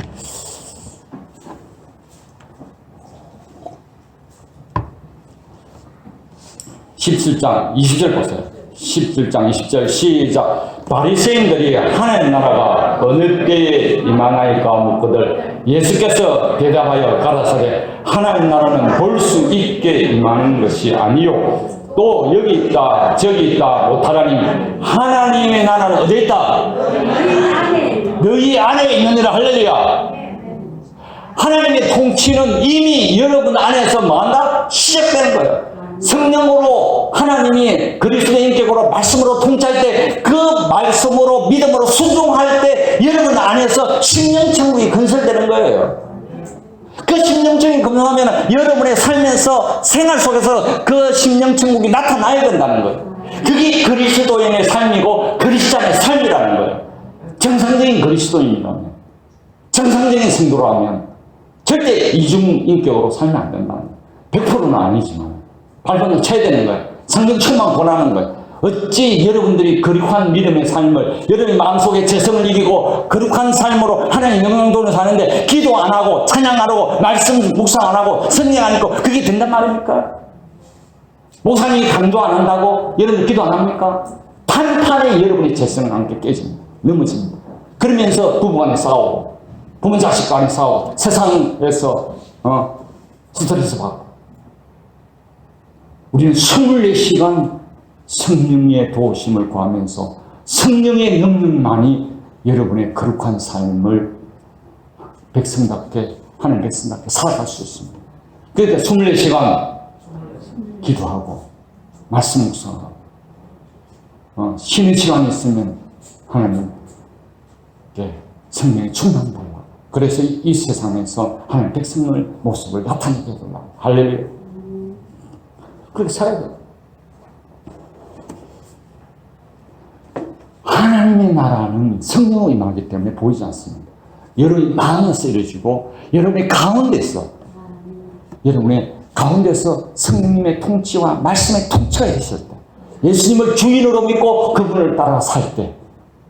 17장 20절 보세요. 17장 20절 시작. 바리새인들이 하나님 나라가 어느 때에 임하나이까 묻거들 예수께서 대답하여 가라사대 하나님 나라는 볼 수 있게 임하는 것이 아니요 또 여기 있다 저기 있다 못하라니 하나님의 나라는 어디 있다? 너희 안에 있느니라. 할렐루야. 하나님의 통치는 이미 여러분 안에서 뭐한다? 시작되는 거예요. 성령으로 하나님이 그리스도의 인격으로 말씀으로 통치할 때 그 말씀으로 믿음으로 순종할 때 여러분 안에서 심령천국이 건설되는 거예요. 그 심령천국이 건설하면 여러분의 삶에서 생활 속에서 그 심령천국이 나타나야 된다는 거예요. 그게 그리스도인의 삶이고 그리스도인의 삶이라는 거예요. 정상적인 그리스도인이라면 정상적인 성도라면 절대 이중인격으로 살면 안 된다는 거예요. 100%는 아니지만 발견을 쳐야 되는 거예요. 성경책만 권하는 거예요. 어찌 여러분들이 거룩한 믿음의 삶을 여러분의 마음속에 재성을 이기고 거룩한 삶으로 하나님 영광도를 사는데 기도 안 하고 찬양 안 하고 말씀 묵상 안 하고 성령 안 읽고 그게 된단 말입니까? 목사님이 강조 안 한다고 여러분들 기도 안 합니까? 단판에 여러분의 재성은 함께 깨집니다. 넘어집니다. 그러면서 부부간에 싸우고 부모 자식 간에 싸우고 세상에서 스트레스 받고 우리는 24시간 성령의 도우심을 구하면서 성령의 능력만이 여러분의 거룩한 삶을 백성답게 하는 백성답게 살아갈 수 있습니다. 그러니까 24시간 기도하고 말씀 묵상하고 쉬는 시간이 있으면 하나님께 성령의 충만 달라고 그래서 이 세상에서 하나님 백성의 모습을 나타내게 해달라고 할렐루야. 그렇게 살아야 돼요. 하나님의 나라는 성령의 임하기 때문에 보이지 않습니다. 여러분의 마음에서 이루어지고 여러분의 가운데서 성령님의 통치와 말씀의 통치가 있을 때 예수님을 주인으로 믿고 그분을 따라 살 때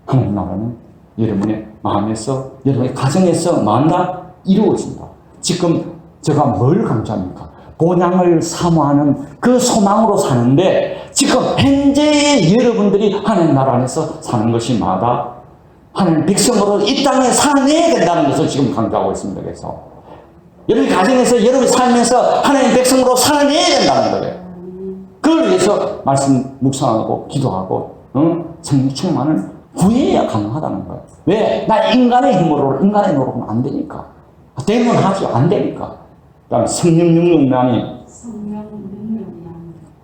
하나님 나라는 여러분의 마음에서 여러분의 가정에서 만나 이루어진다. 지금 제가 뭘 강조합니까? 본향을 사모하는 그 소망으로 사는데 지금 현재의 여러분들이 하나님 나라 안에서 사는 것이 마다 하나님 백성으로 이 땅에 살아내야 된다는 것을 지금 강조하고 있습니다. 그래서 여러분 가정에서 여러분 살면서 하나님 백성으로 살아내야 된다는 거예요. 그걸 위해서 말씀 묵상하고 기도하고 성령 충만을 구해야 가능하다는 거예요. 왜? 나 인간의 힘으로 인간의 노력은 안 되니까 되면 하죠. 안 되니까. 그다음에 성령 능력만이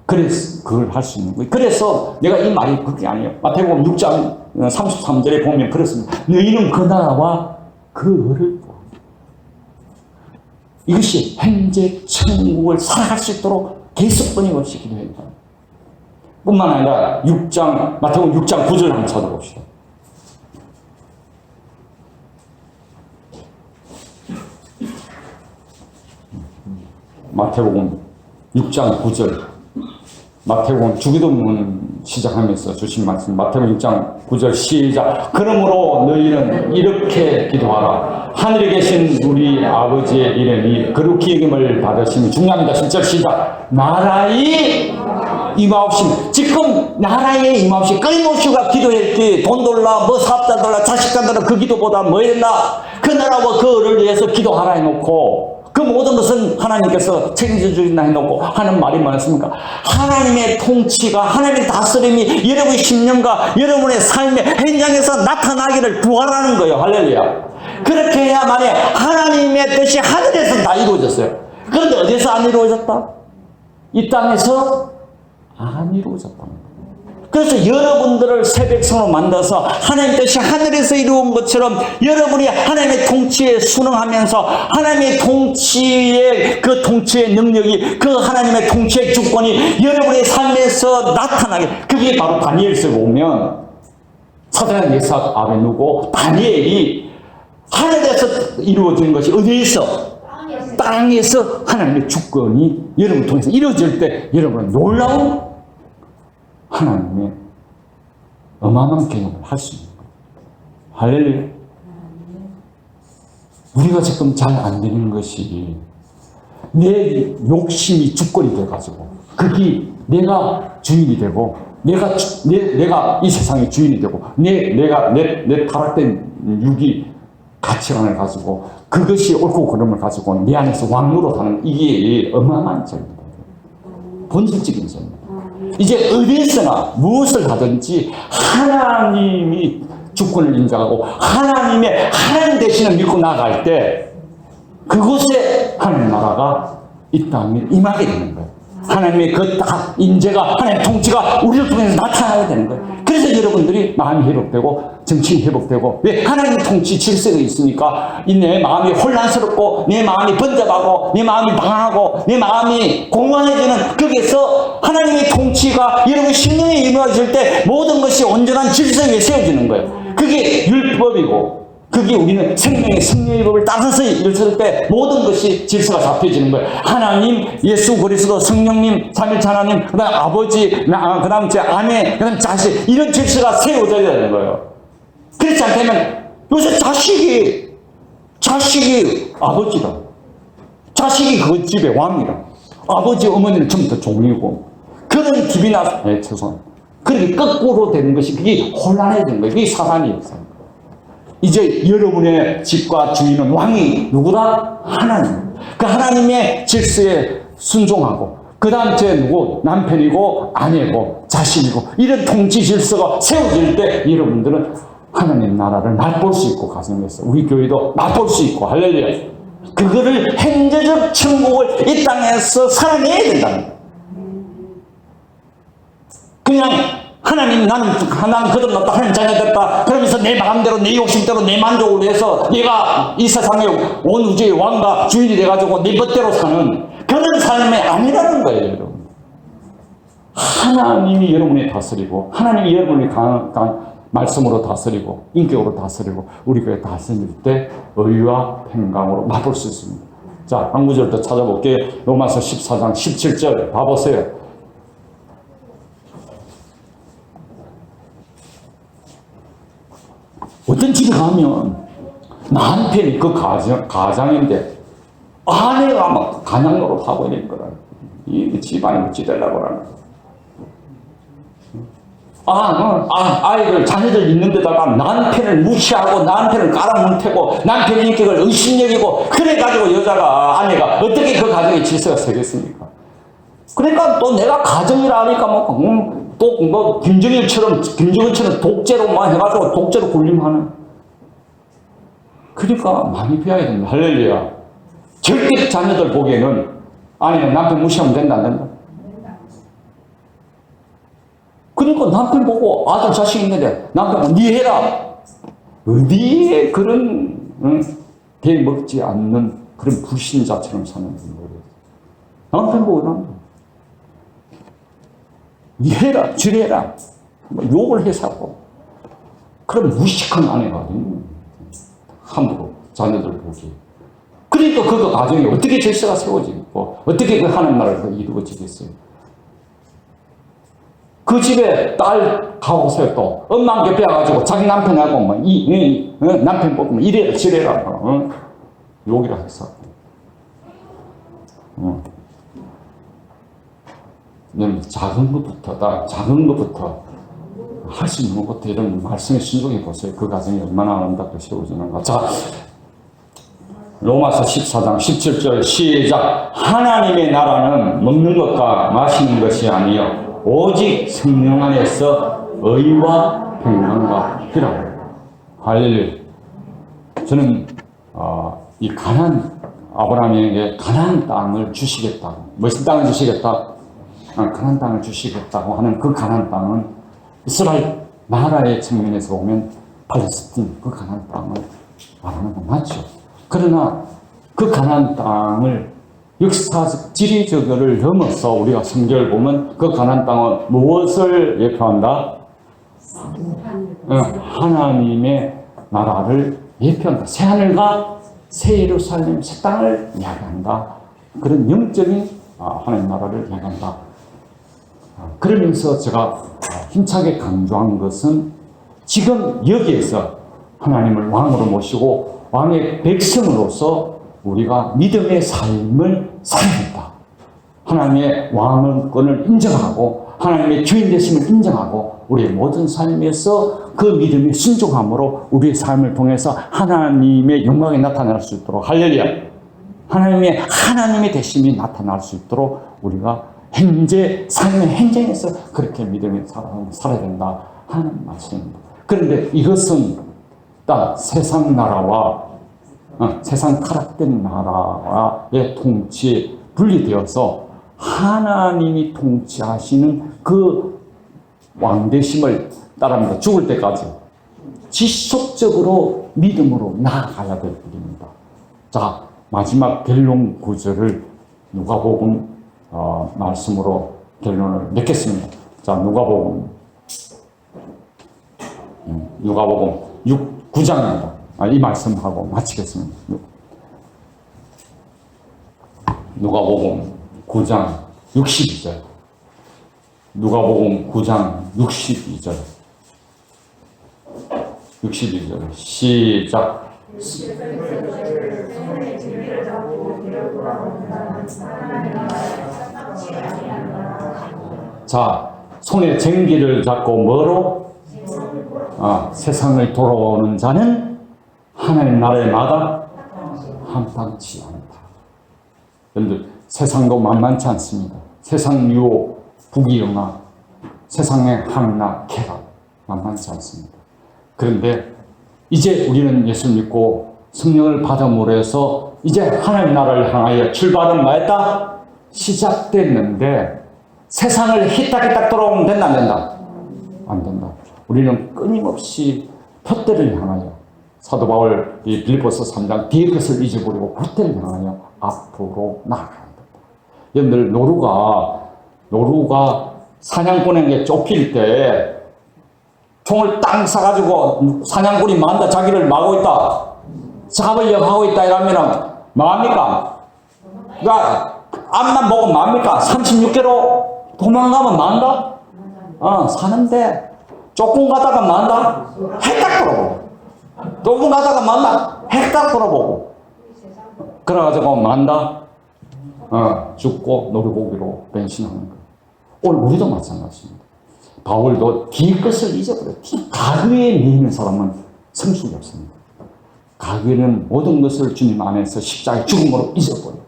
그래서 그걸 할 수 있는 거예요. 그래서 내가 이 말이 그게 아니에요. 마태복음 6장 33절에 보면 그렇습니다. 너희는 그 나라와 그 의를 구하라. 이것이 현재 천국을 살아갈 수 있도록 계속 끊임없이 기도해야 된다. 뿐만 아니라 마태복음 6장 9절 한번 찾아봅시다. 마태복음 6장 9절 마태복음 주기도문 시작하면서 주신 말씀 마태복음 6장 9절 시작. 그러므로 너희는 이렇게 기도하라. 하늘에 계신 우리 아버지의 이름이 거룩히 여김을 받으시니 중요합니다. 10절 시작. 나라의 임하옵심. 지금 나라의 임하옵심. 끊임없이가 기도했지. 돈 돌라 뭐 사업자 돌라 자식자 돌라 그 기도보다 뭐 했나. 그 나라와 그 을을 위해서 기도하라 해놓고 그 모든 것은 하나님께서 책임져 주신다 해놓고 하는 말이 뭐였습니까? 하나님의 통치가 하나님의 다스림이 여러분의 심령과 여러분의 삶의 현장에서 나타나기를 구하라는 거예요. 할렐루야. 그렇게 해야만이 하나님의 뜻이 하늘에서 다 이루어졌어요. 그런데 어디서 안 이루어졌다? 이 땅에서 안 이루어졌다. 그래서 여러분들을 새 백성으로 만들어서 하나님 뜻이 하늘에서 이루어진 것처럼 여러분이 하나님의 통치에 순응하면서 하나님의 통치의 그 통치의 능력이 그 하나님의 통치의 주권이 여러분의 삶에서 나타나게, 그게 바로 다니엘서에 보면 사드락 메삭 아벤누고 다니엘이 하늘에서 이루어진 것이 어디에서? 땅에서 하나님의 주권이 여러분을 통해서 이루어질 때 여러분은 놀라운 하나님의 어마어마한 경험을 할 수 있는 거예요. 할렐루야. 우리가 지금 잘 안 되는 것이 내 욕심이 주권이 돼가지고 그게 내가 주인이 되고 내가 이 세상의 주인이 되고 내 타락된 육이 가치관을 가지고 그것이 옳고 그름을 가지고 내 안에서 왕으로 사는 이게 어마어마한 죄입니다. 본질적인 죄입니다. 이제 어디서나 무엇을 하든지 하나님이 주권을 인정하고 하나님 대신을 믿고 나아갈 때 그곳에 하나님 나라가 이 땅에 임하게 되는 거예요. 하나님의 그 인재가, 하나님의 통치가 우리를 통해서 나타나게 되는 거예요. 그래서 여러분들이 마음이 회복되고 정신이 회복되고, 왜? 하나님의 통치 질서가 있으니까 내 마음이 혼란스럽고 내 마음이 번잡하고 내 마음이 방황하고 내 마음이 공허해지는 거기에서 하나님의 통치가 여러분 심령에 임하실 때 모든 것이 온전한 질서 위에 세워지는 거예요. 그게 율법이고 그게 우리는 생명의 승리의 법을 따라서 일었을 때 모든 것이 질서가 잡혀지는 거예요. 하나님, 예수 그리스도, 성령님, 삼일체 하나님, 그 다음 아버지, 그 다음 제 아내, 그 다음 자식, 이런 질서가 세워져야 되는 거예요. 그렇지 않다면 요새 자식이 아버지다. 자식이 그 집의 왕이다. 아버지, 어머니는 전부 다 종이고 그런 집이나 최소한 그렇게 거꾸로 되는 것이 그게 혼란해지는 거예요. 그게 사단이었어요. 이제 여러분의 집과 주인은 왕이 누구다? 하나님. 그 하나님의 질서에 순종하고 그 다음 제 누구? 남편이고 아내고 자신이고 이런 통치 질서가 세워질 때 여러분들은 하나님 나라를 맛볼 수 있고 가정에서 우리 교회도 맛볼 수 있고 할렐루야. 그거를 현재적 천국을 이 땅에서 살아내야 된다는 거예요. 그냥 하나님 나는 거듭났다 하나님 자녀 됐다 그러면서 내 마음대로 내 욕심대로 내 만족을 위해서 내가 이 세상의 온 우주의 왕과 주인이 돼가지고 내 멋대로 사는 그런 삶이 아니라는 거예요. 여러분, 하나님이 여러분을 다스리고 하나님이 여러분을 말씀으로 다스리고 인격으로 다스리고 우리 교회 다스릴 때 의와 평강으로 맛볼 수 있습니다. 자, 한 구절 더 찾아볼게요. 로마서 14장 17절 봐보세요. 어떤 집에 가면 남편이 그 가장인데 아내가 막 가냥 노릇하고 이런 거라. 이 집안이 어찌되려고 하는 거야. 아이들, 자녀들 있는 데다가 남편을 무시하고 남편을 깔아뭉태고 남편의 인격을 의심여기고 그래가지고 아내가 어떻게 그 가정의 질서가 서겠습니까? 그러니까 또 내가 가정이라 하니까 또 김정은처럼 독재로만 해가지고 독재로 군림하는. 그러니까 많이 배워야 됩니다. 할렐루야. 절대 자녀들 보기에는 아니면 남편 무시하면 된다 안 된다? 그러니까 남편 보고 아들 자식 있는데 남편 니 해라. 어디에 그런 대먹지 않는 그런 불신자처럼 사는 거예요. 남편 보고 남편 니 해라, 지뢰라, 욕을 해사고. 그럼 무식한 아내가 함부로 자녀들 보기. 그러니까 그 가정에 어떻게 질서가 세워지고 어떻게 그 하나님 나라가 이루어지겠어요. 그 집에 딸 가고서요 또 엄마 곁에 와가지고 자기 남편하고 남편 보고 이래라 지뢰라 욕이라 했어. 작은 것부터 할 수 있는 것부터 이런 말씀에 순종해 보세요. 그 가정이 얼마나 아름답게 세워지는가. 자, 로마서 14장 17절 시작. 하나님의 나라는 먹는 것과 마시는 것이 아니요 오직 성령 안에서 의와 평강과 희락이라. 할렐루야. 저는 이 아브라함에게 가나안 땅을 주시겠다고. 무슨 땅을 주시겠다? 가나안 땅을 주시겠다고 하는 그 가나안 땅은 이스라엘 나라의 측면에서 보면 팔레스틴 그 가나안 땅을 말하는 건 맞죠. 그러나 그 가나안 땅을 역사적 지리적을 넘어서 우리가 성경을 보면 그 가나안 땅은 무엇을 예표한다? 하나님의 나라를 예표한다. 새하늘과 새 예루살렘, 새 땅을 이야기한다. 그런 영적인 하나님 나라를 이야기한다. 그러면서 제가 힘차게 강조한 것은 지금 여기에서 하나님을 왕으로 모시고 왕의 백성으로서 우리가 믿음의 삶을 살아야겠다. 하나님의 왕권을 인정하고 하나님의 주인 되심을 인정하고 우리의 모든 삶에서 그 믿음의 순종함으로 우리의 삶을 통해서 하나님의 영광이 나타날 수 있도록 할렐루야. 하나님의 되심이 나타날 수 있도록 우리가 삶의 행정에서 그렇게 믿음의 삶을 살아야 된다 하는 말씀입니다. 그런데 이것은 세상 나라와 세상 타락된 나라와의 통치에 분리되어서 하나님이 통치하시는 그 왕되심을 따릅니다. 죽을 때까지 지속적으로 믿음으로 나아가야 될 일입니다. 자, 마지막 결론 구절을 누가복음 말씀으로 결론을 맺겠습니다. 자, 누가복음 9장입니다. 이 말씀하고 마치겠습니다. 누가복음 9장 62절. 누가복음 9장 62절. 62절. 시작. 자, 손에 쟁기를 잡고 뭐로? 세상을 돌아오는 자는 하나님 나라의 마다 함당치 않다. 여러분들, 세상도 만만치 않습니다. 세상 유혹, 부귀영화, 세상의 항락, 쾌락 만만치 않습니다. 그런데 이제 우리는 예수 믿고 성령을 받음으로 해서 이제 하나님 나라를 향하여 출발은 뭐였다? 시작됐는데 세상을 히딱히딱 돌아오면 된다, 안 된다? 안 된다. 우리는 끊임없이 푯대를 향하여 사도 바울 이 빌립보서 3장 뒤의 것을 잊어버리고 푯대를 향하여 앞으로 나아가야 된다. 여러분들 노루가 사냥꾼에게 쫓길 때 총을 땅 쏴가지고 사냥꾼이 만다 자기를 막고 있다. 잡으려고 하고 있다 이러면은 뭐합니까? 그러니까 앞만 보고 뭐합니까? 36개로 도망가면 만다? 사는데 조금 가다가 만다? 핵딱 돌아보고 조금 가다가 만다? 핵딱 돌아보고 그래가지고 만다? 죽고 노루고기로 변신하는 거예요. 오늘 우리도 마찬가지입니다. 바울도 뒤 것을 잊어버려요. 가교에 미는 사람은 성숙이 없습니다. 가교에는 모든 것을 주님 안에서 십자가의 죽음으로 잊어버려요.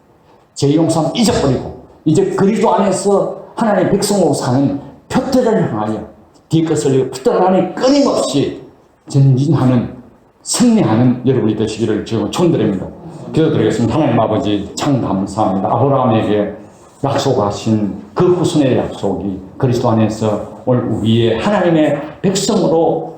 죄용삼 잊어버리고 이제 그리스도 안에서 하나님의 백성으로 사는 표태를 향하여 뒤 것을 푸들하니 끊임없이 전진하는 승리하는 여러분이 되시기를 지금 축원드립니다. 기도드리겠습니다. 하나님 아버지 참 감사합니다. 아브라함에게 약속하신 그 후손의 약속이 그리스도 안에서 오늘 우리의 하나님의 백성으로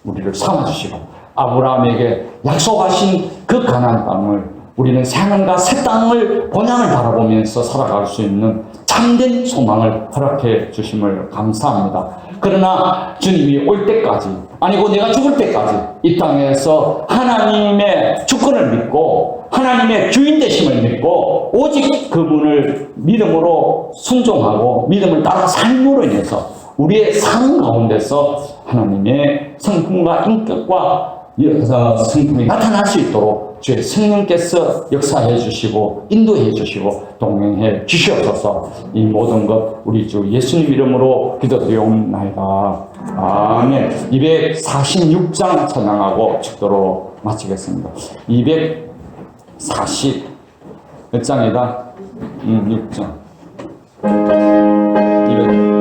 우리를 삼아주시고 아브라함에게 약속하신 그 가나안 땅을 우리는 새하늘과 새 땅을 본향을 바라보면서 살아갈 수 있는 참된 소망을 허락해 주심을 감사합니다. 그러나 주님이 올 때까지 아니고 내가 죽을 때까지 이 땅에서 하나님의 주권을 믿고 하나님의 주인 되심을 믿고 오직 그분을 믿음으로 순종하고 믿음을 따라 삶으로 인해서 우리의 삶 가운데서 하나님의 성품과 인격과 성품이 나타날 수 있도록 주의 성령께서 역사해 주시고 인도해 주시고 동행해 주시옵소서. 이 모든 것 우리 주 예수님 이름으로 기도드리옵나이다. 아멘. 246장 찬양하고 축도로 마치겠습니다. 240 몇 장이다? 6장. 200.